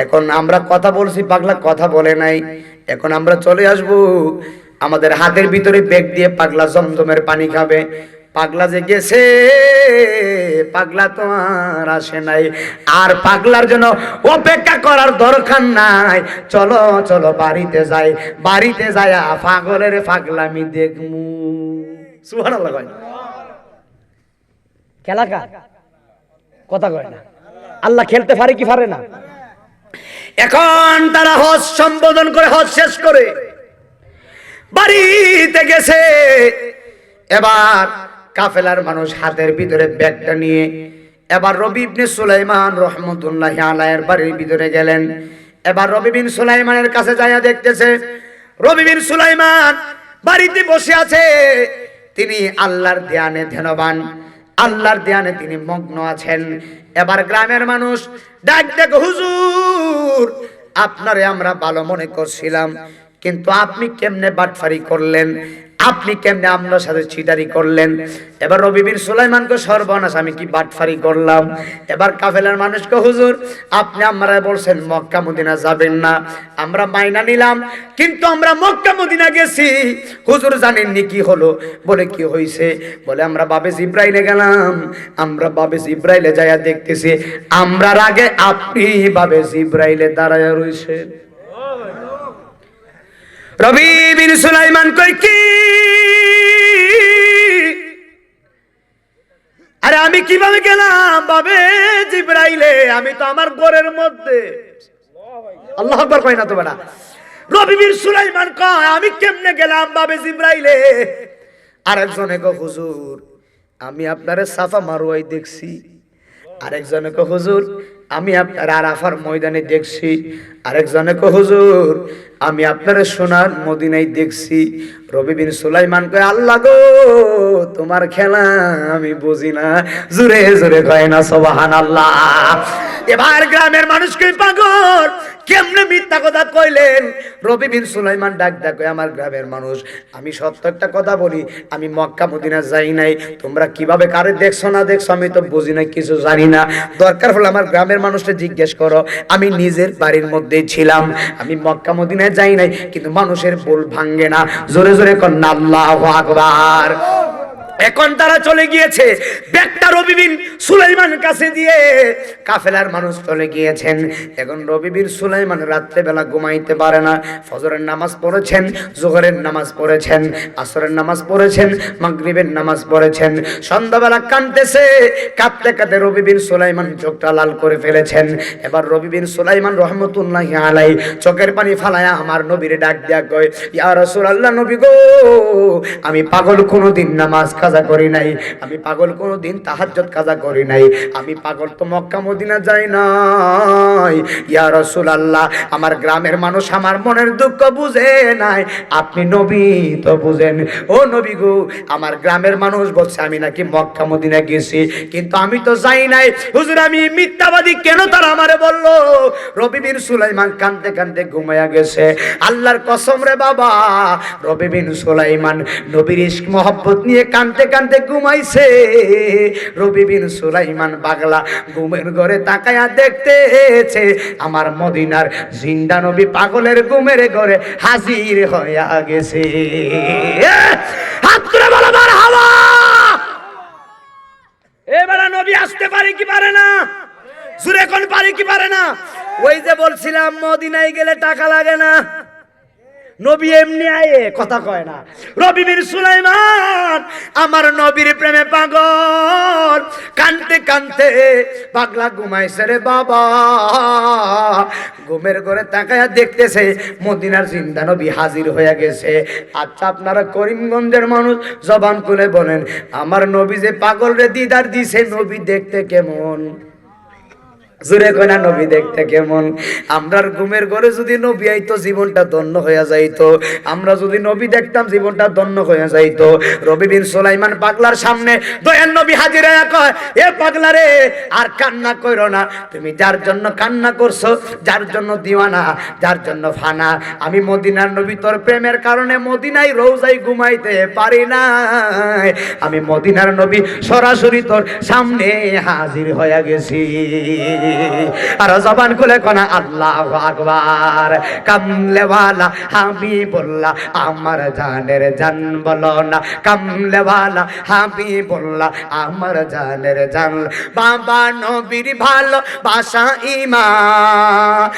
এখন আমরা কথা বলছি, পাগলা কথা বলে নাই। এখন আমরা চলে আসব, আমাদের হাতের ভিতরে ব্যাগ দিয়ে পাগলা জমজমের পানি খাবে। পাগলা যে গেছে, পাগলা তো আর আসে নাই। আর পাগলার জন্য অপেক্ষা করার দরকার নাই, চলো চলো বাড়িতে যাই, বাড়িতে যাইয়া পাগলের পাগলামি দেখমু। সুবহানাল্লাহ। খেলা কার? কথা কয় না। আল্লাহ খেলতে পারে কি পারে না? এখন তারা হজ সম্বোধন করে হজ শেষ করে বাড়িতে গেছে। এবার কাফেলার মানুষ হাতের ভিতরে ব্যাগটা নিয়ে এবার রবি ইবনে সুলাইমান রহমতুল্লাহি আলাইহির বাড়ির ভিতরে গেলেন। এবার রবি বিন সুলাইমানের কাছে যাইয়া দেখতেছে রবি বিন সুলাইমান বাড়িতে বসে আছে। তিনি আল্লাহর ধ্যানে ধ্যানবান, আল্লাহর ধ্যানে তিনি মগ্ন আছেন। এবার গ্রামের মানুষ ডাক ডাক, হুজুর আপনারে আমরা ভালো মনে করছিলাম, কিন্তু আপনি কেমনে বাটফারি করলেন, আপনি কেমনে আমার সাথে চিটারি করলেন। এবার রবি বিন সুলাইমানকে সর্বনাশ, আমি কি বাটফারি করলাম। এবার কাফেলার মানুষকে, হুজুর আপনি আমরা বলছেন মক্কা মদিনা যাবেন না, আমরা মাইনা নিলাম, কিন্তু আমরা মক্কা মদিনা গেছি, হুজুর জানেননি কি হলো। বলে কি হইছে? বলে আমরা বাবে জিব্রাইলে গেলাম, আমরা বাবে জিব্রাইলে যাইয়া দেখতেছি আমরার আগে আপনি বাবে জিব্রাইলে দাঁড়ায়া রইছেন। রবি বিন সুলাইমান কই কি, আরে আমি কিভাবে গেলাম বাবে জিব্রাইলে, আমি তো আমার ঘরের মধ্যে। আল্লাহু আকবার কয় না তো বেটা। রবি বিন সুলাইমান কয় আমি কেমনে গেলাম বাবে জিব্রাইলে। আরেকজনে কয় হুজুর আমি আপনারে সাফা মারওয়াই দেখছি। আরেকজনে কয় হুজুর আমি আপনার আরাফার ময়দানে দেখছি। আরেকজনে কয় হুজুর আমি আপনার সোনার মদিনায় দেখছি। রবি বিন সুলাইমান কয় আল্লাহ গো তোমার খেলা আমি বুঝি না। জোরে জোরে কয় না সুবহানাল্লাহ। এবার গ্রামের মানুষ কই পাগল কেমনে মিথ্যা কথা কইলেন। রবি বিন সুলাইমান ডাক ডাক আমার গ্রামের মানুষ, আমি সত্য একটা কথা বলি, আমি মক্কা মদিনা যাই নাই, তোমরা কিভাবে কারে দেখছো না দেখছো আমি তো বুঝি না, কিছু জানি না। দরকার হলে আমার গ্রামের মানুষকে জিজ্ঞেস করো, আমি নিজের বাড়ির মধ্যেই ছিলাম, আমি মক্কা মদিনায় যাই নাই, কিন্তু মানুষের ভুল ভাঙ্গে না। জোরে জোরে কন্যা আল্লাহু আকবার। এখন তারা চলে গিয়েছে ব্যাগটা রবি বিন সুলাইমান কাছে দিয়ে, কাফেলার মানুষ চলে গিয়েছেন। এখন রবি বিন সুলাইমান রাত্রে বেলা ঘুমাইতে পারে না। ফজরের নামাজ পড়েছেন, জোহরের নামাজ পড়েছেন, আসরের নামাজ পড়েছেন, মাগরিবের নামাজ পড়েছেন, সন্ধ্যাবেলা কাঁদতেছে, কাঁদতে কাঁদতে রবি বিন সুলাইমান চোখটা লাল করে ফেলেছেন। এবার রবি বিন সুলাইমান রহমতুল্লাহি আলাইহি চোখের পানি ফালায়া আমার নবীর ডাক দিয়া কয় ইয়া রাসূলুল্লাহ, নবী গো আমি পাগল কোনোদিন নামাজ কাজা করি নাই, আমি পাগল কোনোদিন তাহাজ্জুদ কাজা করি নাই, আমি পাগল তো মক্কা মদিনা যাই নাই। ইয়া রাসূলুল্লাহ আমার গ্রামের মানুষ আমার মনের দুঃখ বুঝে নাই, আপনি নবী তো বুঝেন। ও নবী গো আমার গ্রামের মানুষ বলছে আমি নাকি মক্কা মদিনা গেছি, কিন্তু আমি তো যাই নাই। হুজুর আমি মিথ্যাবাদী কেন তারা আমারে বললো। রবি বিন সুলাইমান কাঁদতে কাঁদতে ঘুমায়া গেছে। আল্লাহর কসম রে বাবা, রবি বিন সুলাইমান নবীর ইশক মহব্বত নিয়ে কাঁদতে কাঁদতে ঘুমাইছে। রবি বিন সুলাইমান পাগলা ঘুমের ঘরে তাকায়া দেখতেছে আমার মদিনার জিন্দা নবী পাগলের ঘুমের ঘরে হাজির হইয়া গেছে। হাত করে বলো মারহাবা। এবারে নবী আসতে পারে কি পারে না? জুরে কোন পারে কি পারে না? ওই যে বলছিলাম মদিনায় গেলে টাকা লাগে না, নবী এমনি আয়ে কথা কয় না। রবি বিন সুলাইমান আমার নবীর প্রেমে পাগল, কানতে কানতে পাগলা ঘুমাইছে রে বাবা। ঘুমের ঘরে তাকায়া দেখতেছে মদিনার জিন্দা নবী হাজির হয়ে গেছে। আচ্ছা আপনারা করিমগঞ্জের মানুষ জবান খুলে বলেন, আমার নবী যে পাগল রে দিদার দিছে, নবী দেখতে কেমন? জোরে কয় না নবী দেখতে কেমন? আমরার ঘুমের ঘরে যদি নবী আইতো জীবনটা ধন্য হয়ে যাইতো, আমরা যদি নবী দেখতাম জীবনটা ধন্য হয়ে যাইতো। রবি বিন সুলাইমান পাগলার সামনে দয়ার নবী হাজির হয়ে কয় এ পাগলা রে আর কান্না কইরো না, তুমি যার জন্য কান্না করছো, যার জন্য দিওয়ানা, যার জন্য ফানা, আমি মদিনার নবী তোর প্রেমের কারণে মদিনায় রোজায় ঘুমাইতে পারি না, আমি মদিনার নবী সরাসরি তোর সামনে হাজির হয়ে গেছি। আর জবান খুলে কোনা আল্লাহু আকবার। কামলেওয়ালা হাবিবুল্লাহ আমার জানের জান, বলো না কামলেওয়ালা হাবিবুল্লাহ আমার জানের জান। বাবা নবীর ভালোবাসা ঈমান,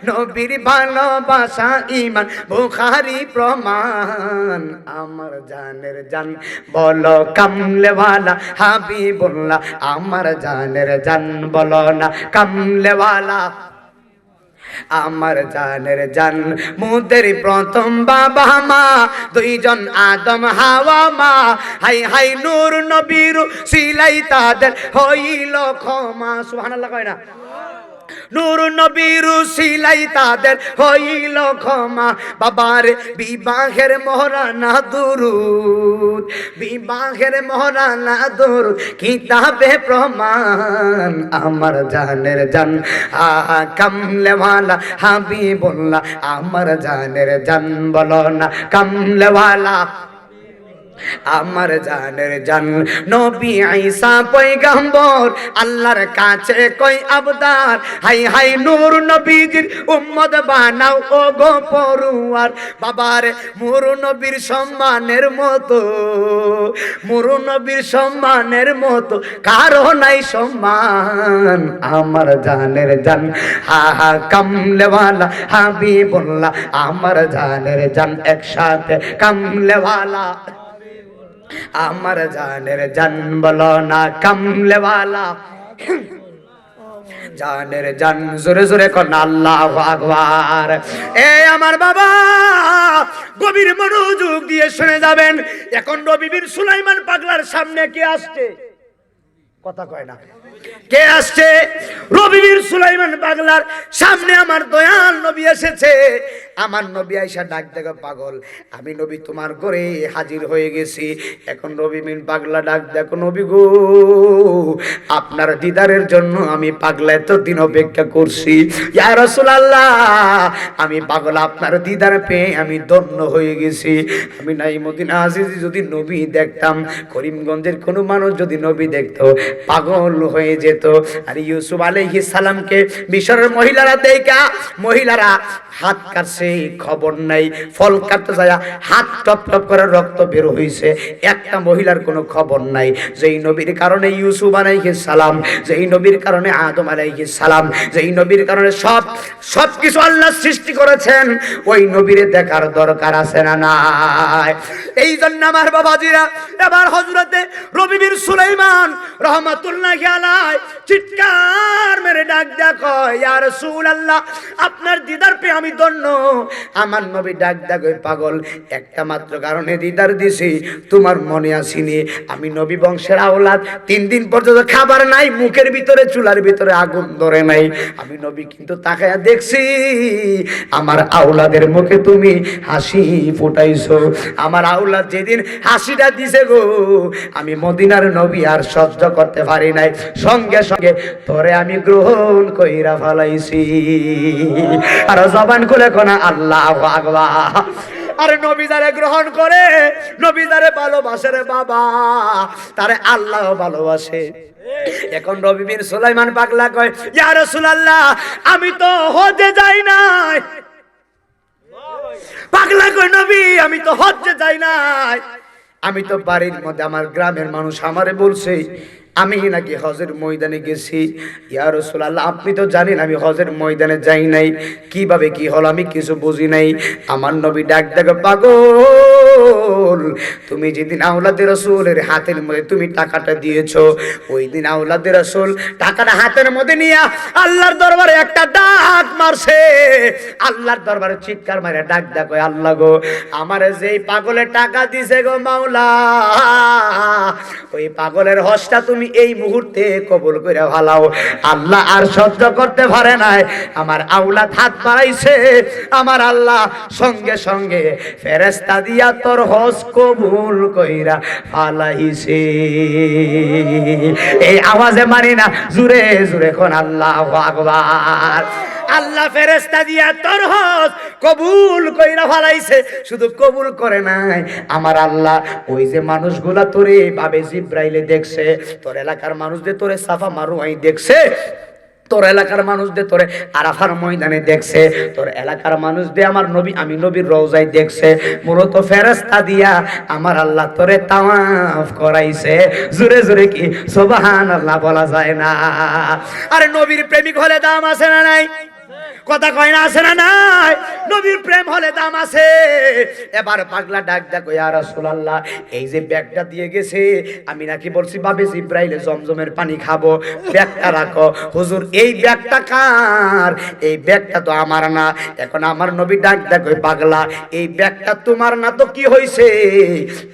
নবীর ভালোবাসা ঈমান, বুখারী প্রমাণ আমার জানের জান, বলো কামলেওয়ালা হাবিবুল্লাহ আমার জানের জান, বলো না কামলেওয়ালা আমার জানের জান। মুদের প্রথম বাবা মা দুইজন আদম হাওয়া মা, হাই হাই নূর নবীর সিলাই তাদের হইল ক্ষমা। সুবহানাল্লাহ কয় না? নূর নবীর উসিলাই তাদের হইল ক্ষমা বাবার বিবাহের মহারানা দুরুদ বিবাহের মহারানা দুরুদ কিতাবে প্রমাণ আমার জানের জান কামলেওয়ালা হাবিবুল্লাহ আমার জানের জান বলো না কামলেওয়ালা আমার জানের জান নবী ঈসা পয়গম্বর আল্লাহর কাছে কই আবদার হাই হাই নূর নবীজির উম্মত বানাও ও গো পরুয়ার বাবার নূর নবীর সম্মানের মতো নূর নবীর সম্মানের মতো কারো নাই সম্মান আমার জানের জান হা হা কামলেওয়ালা হাবিবুল্লাহ আমার জানের জান একসাথে কামলেওয়ালা আমার জানের জান বলো না কামলেওয়ালা জানের জান জোরে জোরে কোন আল্লাহু আকবার এ আমার বাবা গভীর মনোযোগ দিয়ে শুনে যাবেন এখন নবী বীর সুলাইমান পাগলার সামনে কে আসছে কথা কয় না কে আসছে রবিবীর সুলাইমান পাগলার সামনে আমার দয়াল নবী এসেছে আমার নবী আয়েশা ডাক দেখো পাগল আমি নবী তোমার ঘরে হাজির হয়ে গেছি এখন রবিবীর পাগলা ডাক দেখো নবী গো আপনার দিদারের জন্য আমি পাগলা এতদিন অপেক্ষা করছি ইয়া রাসূলুল্লাহ আমি পাগল আপনার দিদার পেয়ে আমি ধন্য হয়ে গেছি আমি নাই মদিনা আজিজ যদি নবী দেখতাম করিমগঞ্জের কোনো মানুষ যদি নবী দেখতো পাগল হয়ে যেত আর ইউসুফ আলাইহিস সালামকে মিশরের মহিলারা দেখা মহিলারা হাত কাটছে খবর নাই ফল কাটতে যায় হাত টপ টপ করে রক্ত বের হইছে একটা মহিলার কোনো খবর নাই যেই নবীর কারণে ইউসুফ আলাইহিস সালাম যেই নবীর কারণে আদম আলাইহিস সালাম যেই নবীর কারণে সব কিছু আল্লাহ সৃষ্টি করেছেন ওই নবীরে দেখার দরকার আছে না নাই এই জন্য আমার বাবাজিরা এবার হযরতে রবিবীর সুলাইমান রহমাতুল্লাহি আলাইহি চিৎকার মেরে ডাক দেখো ইয়া রাসূলুল্লাহ আপনার দিদার পেয়ে আমি ধন্য আমার নবী ডাক দেখো পাগল একটা মাত্র কারণে দিদার দিছি তোমার মনে আসেনি আমি নবী বংশের আওলাদ 3 দিন পর্যন্ত খাবার নাই মুখের ভিতরে চুলার ভিতরে আগুন ধরে নাই আমি নবী কিন্তু তাকায়া দেখছি আমার আওলাদের মুখে তুমি হাসি ফুটাইছো আমার আওলাদ যেদিন হাসিটা দিছে গো আমি মদিনার নবী আর সহ্য করতে পারি নাই সঙ্গে সঙ্গে তোরে আমি গ্রহণ কইরা ফেলাইছি আর জবান খুলে কোনা আল্লাহু আকবার আর নবী যারে গ্রহণ করে নবী যারে ভালোবাসে রে বাবা তারে আল্লাহ ভালোবাসে এখন রবিবীর সুলাইমান পাগলা কয় ইয়া রাসূলুল্লাহ আমি তো হজে যাই নাই পাগলা কয় নবী আমি তো হজে যাই নাই আমি তো বাড়ির মধ্যে আমার গ্রামের মানুষ আমারে বলছে আমি নাকি হজের ময়দানে গেছি ইয়া রাসূলুল্লাহ আপনি তো জানেন আমি হজের ময়দানে যাই নাই কিভাবে কি হলো আমি কিছু বুঝি নাই আমার নবী ডাক দেখো পাগল তুমি যেদিন আওলাদে রাসূলের হাতের মধ্যে তুমি টাকাটা দিয়েছো ওই দিন আওলাদে রাসূল টাকাটা হাতের মধ্যে নিয়ে আল্লাহর দরবারে একটা ডাক মারছে আল্লাহর দরবারে চিৎকার মারে ডাক দেখো আল্লাহ গো আমারে যেই পাগলে টাকা দিছে গো মাওলা ওই পাগলের হজটা তুমি এই মুহূর্তে কবুল করে ভালাও আল্লাহ আর সহ্য করতে পারে নাই আমার আওলাদ হাত বাড়াইছে আমার আল্লাহ সঙ্গে সঙ্গে ফেরেশতা দিয়া তোর হজ কবুল কইরা ফালাইছে এই আওয়াজে মানি না জোরে জোরে কোন আল্লাহু আকবার আল্লাহ ফেরেশতা দিয়া তোর হজ কবুল কইরা ফলাইছে শুধু কবুল করে নাই আমার আল্লাহ ওই যে মানুষগুলা তোরে ভাবে জিব্রাইলে দেখছে তোর এলাকার মানুষদের তোরে সাফা মারুয়াই দেখছে তোর এলাকার মানুষদের তোরে আরাফার ময়দানে দেখছে তোর এলাকার মানুষদের আমার নবী আমি নবীর রওজায় দেখছে মূলত ফেরেশতা দিয়া আমার আল্লাহ তোরে তাওয়াফ করাইছে জোরে জোরে কি সুবহানাল্লাহ বলা যায় না আরে নবীর প্রেমিক হলে দাম আছে না নাই কথা কয় না, আছে না নাই? নবীর প্রেম হলে দাম আছে। এবার পাগলা ডাক দেখো, ইয়া রাসূলুল্লাহ, এই যে ব্যাগটা দিয়ে গেছে, আমি নাকি বলছি বাবে জিব্রাইলে জমজমের পানি খাবো, ব্যাগটা রাখো। হুজুর এই ব্যাগটা কার? এই ব্যাগটা তো আমার না। এখন আমার নবী ডাক দেখো, পাগলা এই ব্যাগটা তোমার না তো কি হইছে?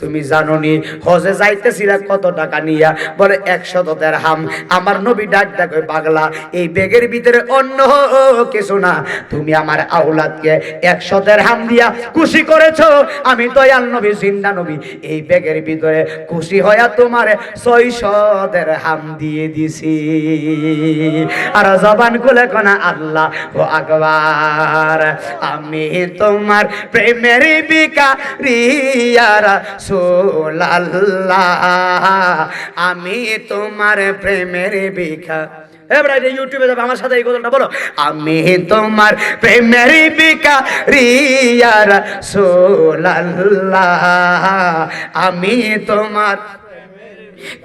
তুমি জানো নি হজে যাইতেছিলা কত টাকা নিয়া? বলে 100 দিরহাম। আমার নবী ডাক দেখো, পাগলা এই ব্যাগের ভিতরে অন্য কিছু না, তুমি আমার আওলাদকে 100 দিরহাম দিয়া খুশি করেছো। আমি দয়াল নবী, জিন্দা নবী, এই ব্যাগের ভিতরে খুশি হইয়া তোমার 600 দিরহাম দিয়ে দিছি। আর জবান খুলে কোনা আল্লাহু আকবার। আমি তোমার প্রেমের ভিখারি ইয়া রাসূলুল্লাহ, আমি তোমার প্রেমের ভিখারি। এবার ইউটিউবে যাবে, আমার সাথে এই কথাটা বলো, আমি তোমার প্রেমের ভিখারি ইয়া রাসূলুল্লাহ, আমি তোমার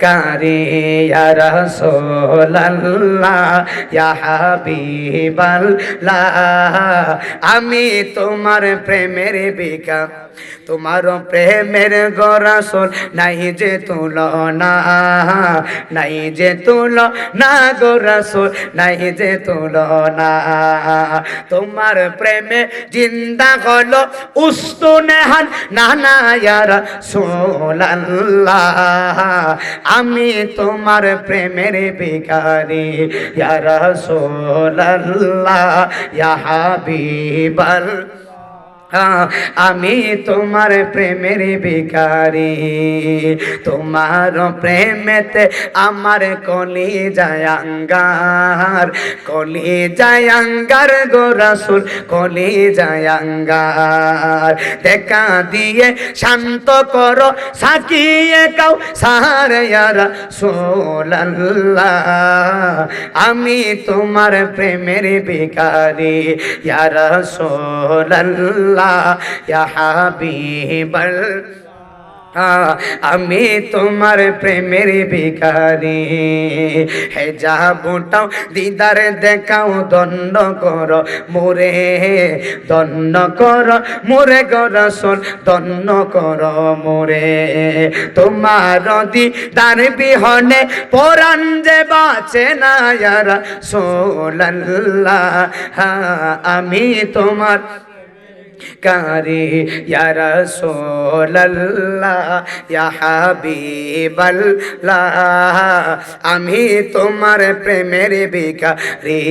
কারে ইয়া রাসূলুল্লাহ, ইয়া হাবিবাল্লাহ, আমি তোমার প্রেমের ভিখারি। তোমার প্রেমের গরাসল নাই যে তুলনা, নাই যে তুলনা গরাসল, নাই যে তুলনা। তোমার প্রেমে জিন্দা হলো উস্তুনেহান নানা ইয়া রাসূলুল্লাহ, আমি তোমার প্রেমের ভিখারি ইয়া রাসূলুল্লাহ, ইয়া হাবিবাল্লাহ, আমি তোমার প্রেমের ভিখারি। তোমার প্রেমেতে আমার কলিজায় আঙ্গার, কলিজায় আঙ্গার গো রাসূল, কলিজায় আঙ্গার। দেখা দিয়ে শান্ত করো, সাকিয়ে কাও সার ইয়া রাসূলুল্লাহ, আমি তোমার প্রেমের ভিখারি ইয়া রাসূলুল্লাহ, ইয়া হাবিবাল্লাহ, আমি তোমার প্রেমের ভিখারি। হে যাবটাও দিদার দেখাও, দণ্ড করো মোরে, দণ্ড করো মোরে গো রাসূল, দণ্ড করো মোরে। তোমার দিদার বিহনে পরাণ যে বাঁচে না ইয়া রাসূলুল্লাহ, আমি তোমার কারি ইয়া রাসূলুল্লাহ, ইয়া হাবিবাল্লাহ, আমি তোমার প্রেমের ভিখারি।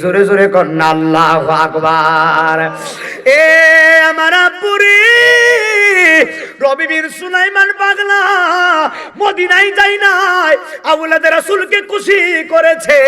জোরে জোরে কন্না আল্লাহু আকবার। এ আমার পুরী রবি বীর সুলাইমান পাগলা মদিনায় যাই নাই, আওলাদের রাসূলকে খুশি করেছে।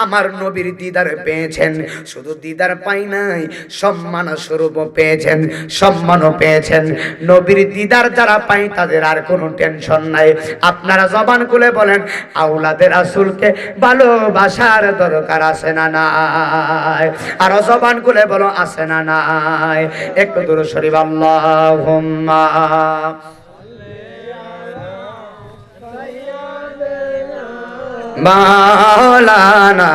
আমার নবীর দিদার পেয়েছেন, শুধু দিদার পাই নাই, সম্মান স্বরূপ পেয়েছেন, সম্মানও পেয়েছেন। নবীর দিদার যারা পাই তাদের আর কোনো টেনশন নাই। আপনারা জবান খুলে বলেন, আওলাদের রাসূলকে ভালোবাসার দরকার আছে না নাই? আর জবান খুলে বলো, আছে না নাই? একটু দূরে শরীফ আল্লাহুম্মা মাওলানা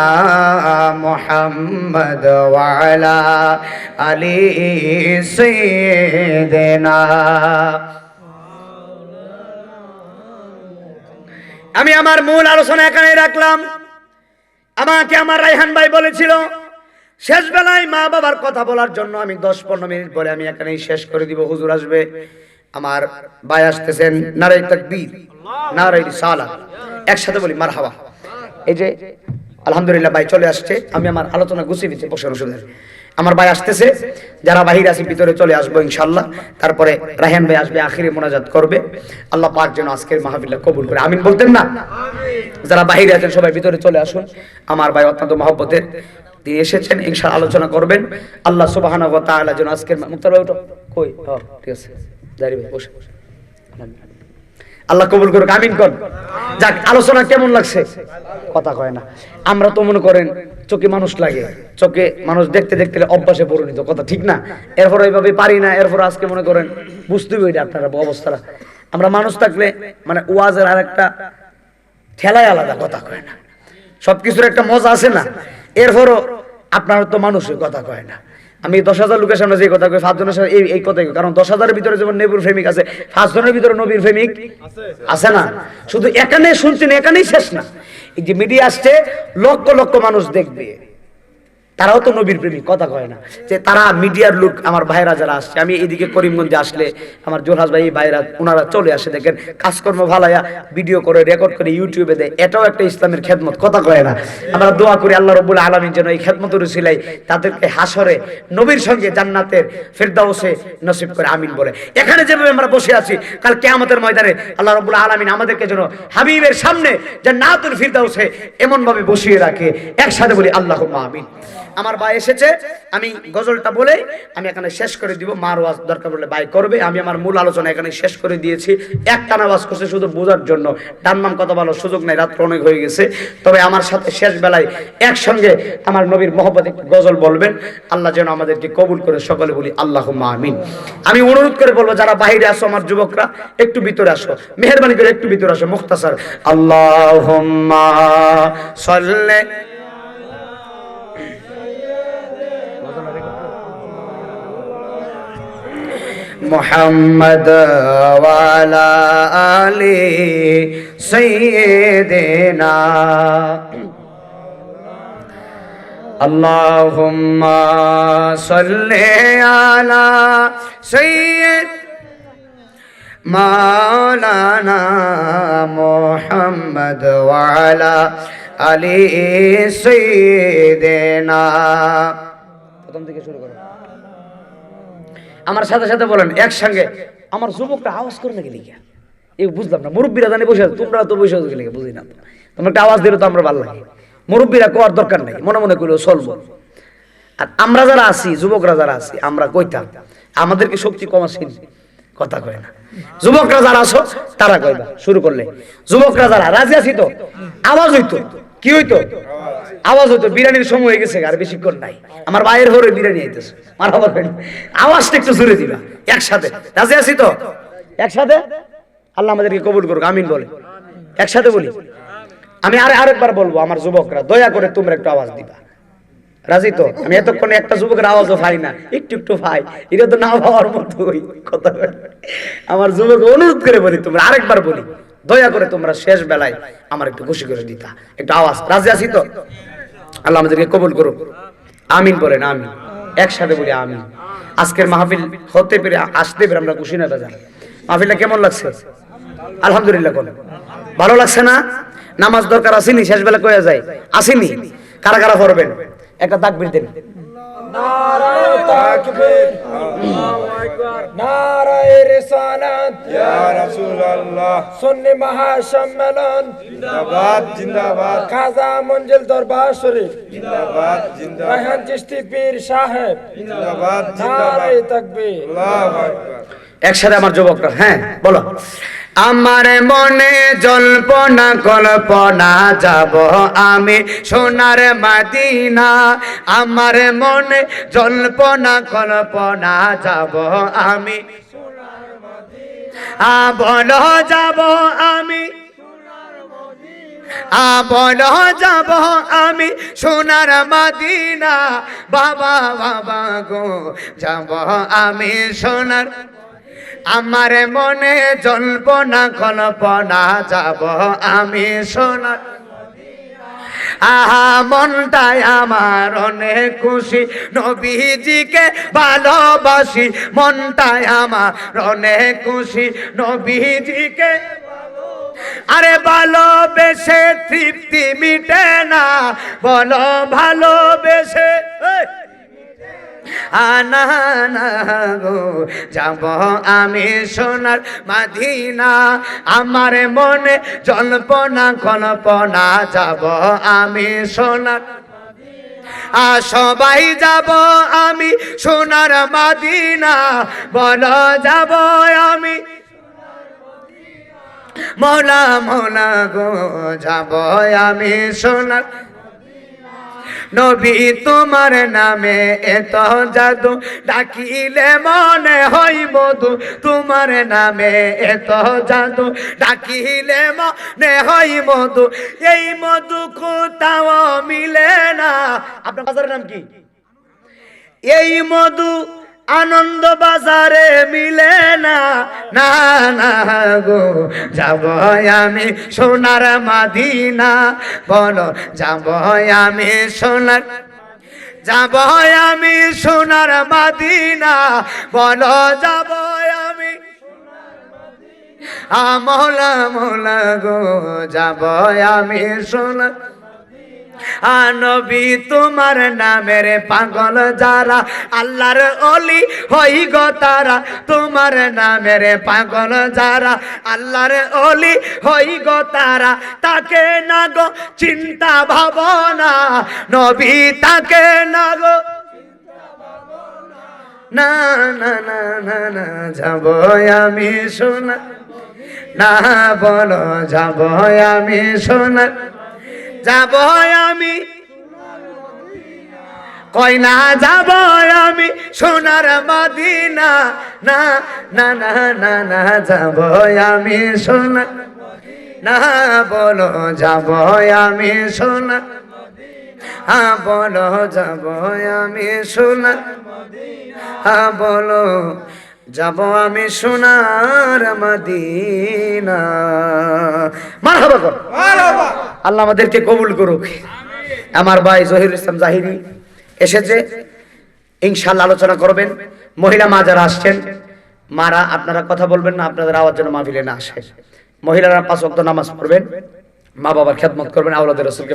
মুহাম্মদ ওয়া আলা আলি সাইয়্যিদিনা। আমি আমার মূল আলোচনা এখানে রাখলাম। আমাকে আমার রায়হান ভাই বলেছিল শেষ বেলায় মা বাবার কথা বলার জন্য আমি 10-15 মিনিট পরে আমি এখানেই শেষ করে দিব। হুজুর আসবে, আমার ভাই আসতেছেন। নারায়ে তাকবীর, নারায়ে রিসালাত, একসাথে বলি মারহাবা। এই যে আলহামদুলিল্লাহ ভাই চলে আসছে। আমি আমার আলোচনা গুছিয়ে দিচ্ছি, বসে বসে আমার ভাই আসতেছে। যারা বাহির আছে ভিতরে চলে আসবো ইনশাআল্লাহ। তারপরে রায়হান ভাই আসবে, আখিরে মোনাজাত করবে। আল্লাহ পাক যেন আজকের মাহফিলটা কবুল করে, আমিন বলতেন না? যারা বাহিরে আছেন সবাই ভিতরে চলে আসুন। আমার ভাই অত্যন্ত মহব্বতের, তিনি এসেছেন, ইনশাআল্লাহ আলোচনা করবেন। আল্লাহ সুবহানাহু ওয়া তাআলা যেন আজকের মুক্তার ভাই, ওঠো কই, হ্যাঁ ঠিক আছে, জারি ভাই বসে বসে, আল্লাহ কবুল করুক, আমিন কর। যাক, আলোচনা কেমন লাগছে? কথা কয় না। আমরা তো মনে করেন চোখে মানুষ লাগে, চোখে মানুষ দেখতে দেখতে অভ্যাসে পরিণত, কথা ঠিক না? এরপর এইভাবে পারি না, এরপর আজকে মনে করেন বুঝতে হবে আপনারা অবস্থাটা। আমরা মানুষ থাকলে মানে ওয়াজের আর একটা ঠেলায় আলাদা, কথা কয় না, সবকিছুর একটা মজা আছে না? এরপরও আপনারা তো মানুষের কথা কয় না। আমি 10,000 লোকের সামনে যে কথা কই 5 জনের সামনে এই কথাই কই, কারণ 10,000-এর ভিতরে যেমন নবীর প্রেমিক আছে, 5 জনের ভিতরে নবীর প্রেমিক আছে না? শুধু এখানে শুনছেন, এখানেই শেষ না। এই যে মিডিয়া আসছে, লক্ষ লক্ষ মানুষ দেখবে, তারাও তো নবীর প্রেমিক, কথা কয় না। যে তারা মিডিয়ার লোক, আমার ভাইরা যারা আসছে, আমি এদিকে করিমগঞ্জে আসলে আমার জোরহাস ভাই ভাইরা ওনারা চলে আসে, দেখেন কাজকর্ম ভালাইয়া ভিডিও করে রেকর্ড করে ইউটিউবে দেয়, এটাও একটা ইসলামের খেদমত, কথা কয় না। আমরা দোয়া করি আল্লাহ রাব্বুল আলামিন যেন এই খেদমতের উসিলায় তাদেরকে হাসরে নবীর সঙ্গে জান্নাতের ফেরদাউসে নসিব করে, আমিন বলে। এখানে যেভাবে আমরা বসে আছি, কাল কিয়ামতের ময়দানে আল্লাহ রাব্বুল আলামিন আমাদেরকে যেন হাবিবের সামনে জান্নাতুল ফিরদাউসে এমন ভাবে বসিয়ে রাখে, একসাথে বলি আল্লাহুম্মা আমিন। আমার ভাই এসেছে, আমি গজলটা বলে আমি এখানে শেষ করে দিব। মার ওয়াজ দরকার পড়লে ভাই করবে, আমি আমার মূল আলোচনা এখানে শেষ করে দিয়েছি। একটানা ওয়াজ করছে শুধু বোঝার জন্য, ডান বাম কথা বলার সুযোগ নাই, রাত্র অনেক হয়ে গেছে। তবে আমার সাথে শেষ বেলায় একসঙ্গে আমার নবীর মহব্বতে গজল বলবেন, আল্লাহ যেন আমাদেরকে কবুল করে, সকলে বলি আল্লাহুম্মা আমিন। আমি অনুরোধ করে বলবো, যারা বাইরে আসো আমার যুবকরা, একটু ভিতরে আসো, মেহেরবানি করে একটু ভিতরে আসো। মুখতাসার আল্লাহুম্মা সাল্লি মুহাম্মদ ওয়ালা আলি সাইয়্যিদিনা আল্লাহুম্মা সাল্লি আলা সাইয়্যিদ মাওলানা মুহাম্মদ ওয়ালা আলি সাইয়্যিদিনা। প্রথম থেকে শুরু করো, আমার সাথে সাথে বলেন একসঙ্গে। আমার যুবকটা আওয়াজ করে নাকি লিখা, এই বুঝলাম না। মুরব্বীরা জানি বসে আছে, তোমরা তো বসে আছো লিখা, বুঝি না। তোমরা একটা আওয়াজ দিলে তো আমরা ভালো লাগে। মুরব্বীরা কোয়ার দরকার নাই, মনে মনে করলেও চলবো। আর আমরা যারা আছি, যুবকরা যারা আছি, আমরা কইতাম আমাদেরকে শক্তি কম আছে, কথা কয় না। যুবকরা যারা আছো তারা কইবা শুরু করলে। যুবকরা যারা রাজি আছি তো, আওয়াজ হইতো, কি হইতো? আওয়াজ হইতো। বিরিয়ানির সময় হয়ে গেছে, আর বেশিক্ষণ নাই। আমার ভাইয়ের ঘরে বিরিয়ানি আইতেছে, মারহাবা করেন। আওয়াজটা একটু জোরে দিবা একসাথে। রাজি আছি তো? একসাথে আল্লাহ আমাদেরকে কবুল করুক, আমিন বলে। একসাথে বলি। আমি আরেকবার বলবো, আমার যুবকরা দয়া করে তোমরা একটু আওয়াজ দিবা। রাজি তো? আমি এতক্ষণে একটা যুবকের আওয়াজও পাই না, একটু একটু পাই, এটা তো না পাওয়ার মতোই, কথা। আমার যুবক অনুরোধ করে বলি, তোমরা আরেকবার বলি, দয়া করে তোমরা শেষ বেলায় আমার একটু খুশি করে দিতা, একটু আওয়াজ। রাজি আছি তো? আল্লাহ আমাদেরকে কবুল করুক, আমিন বলেন। আমিন, একসাথে বলি আমিন। আজকের মাহফিল হতে পেরে, আসতে পেরে আমরা খুশি না বাজার? মাহফিলটা কেমন লাগছে? আলহামদুলিল্লাহ। কোন ভালো লাগছে না? নামাজ দরকার আসেনি, শেষ বেলা কয়ে যায় আসেনি। কারা কারা পড়বেন একটা তাকবীর দেন। নারায়ে তাকবীর, আল্লাহু আকবার, নারায়ে রিসালাত, ইয়া রাসূলুল্লাহ, সুন্নি মহাসম্মেলন জিন্দাবাদ জিন্দাবাদ, খাজা মঞ্জিল দরবার শরীফ জিন্দাবাদ জিন্দাবাদ, রায়হান চিশতি পীর সাহেব জিন্দাবাদ জিন্দাবাদ, নারায়ে তাকবীর, আল্লাহু আকবার। একসাথে আমার যুবকরা, হ্যাঁ বলো। আমার মনে জল্পনা কল্পনা, যাব আমি সোনার মদিনা। আমার মনে জল্পনা কল্পনা, যাব আমি সোনার মদিনা। বলো যাব আমি, বলো যাব আমি সোনার মদিনা। বাবা বাবা গো, যাব আমি সোনার। আমার মনে জল্পনা কল্পনা, যাব আমি সোনার। আহা মনটাই আমার অনেক খুশি, নবীজিকে ভালোবাসি। মনটাই আমার অনেক খুশি, নবীজিকে। আরে ভালোবেসে তৃপ্তি মিটে না, বলো ভালোবেসে আনা না গো, যাব আমি সোনার মদিনা। আমার মনে জল্পনা কল্পনা, যাব আমি সোনার। সবাই যাব আমি সোনার মদিনা, বলো যাব আমি মৌলা মৌলা গো, যাব আমি সোনার। নবী তোমার নামে এত জাদু, ডাকিলে মনে হয় মধু। তোমার নামে এত জাদু, ডাকিলে মনে হয় মধু। এই মধু কোথাও মিলে না। আপনার বাজারের নাম কি? এই মধু আনন্দ বাজারে মিলে না। না না গো, যাব আমি সোনার মাদিনা। বলো যাব আমি সোনার, যাব আমি সোনার মাদিনা। বলো যাব আমি আমলা মোলা গো, যাব আমি সোনার। নবী তোমার নামের পাগল যারা, আল্লাহর অলি হই গো তারা। তোমার নামের পাগল যারা, আল্লাহর অলি হই গো তারা। তাকে না গো চিন্তা ভাবনা, নবী তাকে না গো, না না না না না, যাব আমি সোনা। না বলো যাব আমি সোনা, যাব আমি, কই না যাব আমি সোনার মদিনা। না না না না না, যাব আমি সোনা। না বলো যাব আমি সোনা, হ্যাঁ বলো যাব আমি সোনা, হ্যাঁ বলো যাব আমি সোনার মদিনা। মারহাবা কর। আল্লাহ আমাদেরকে কবুল করুক। আমার ভাই জহিরুল ইসলাম জাহিরি এসেছে, ইনশাআল্লাহ আলোচনা করবেন। মহিলা মা যারা আসছেন, মারা আপনারা কথা বলবেন না, আপনাদের আওয়াজ যেন মাহফিলে না আসে। মহিলারা 5 ওয়াক্ত নামাজ পড়বেন, মা বাবার খেদমত করবেন, আওলাদের রাসূলকে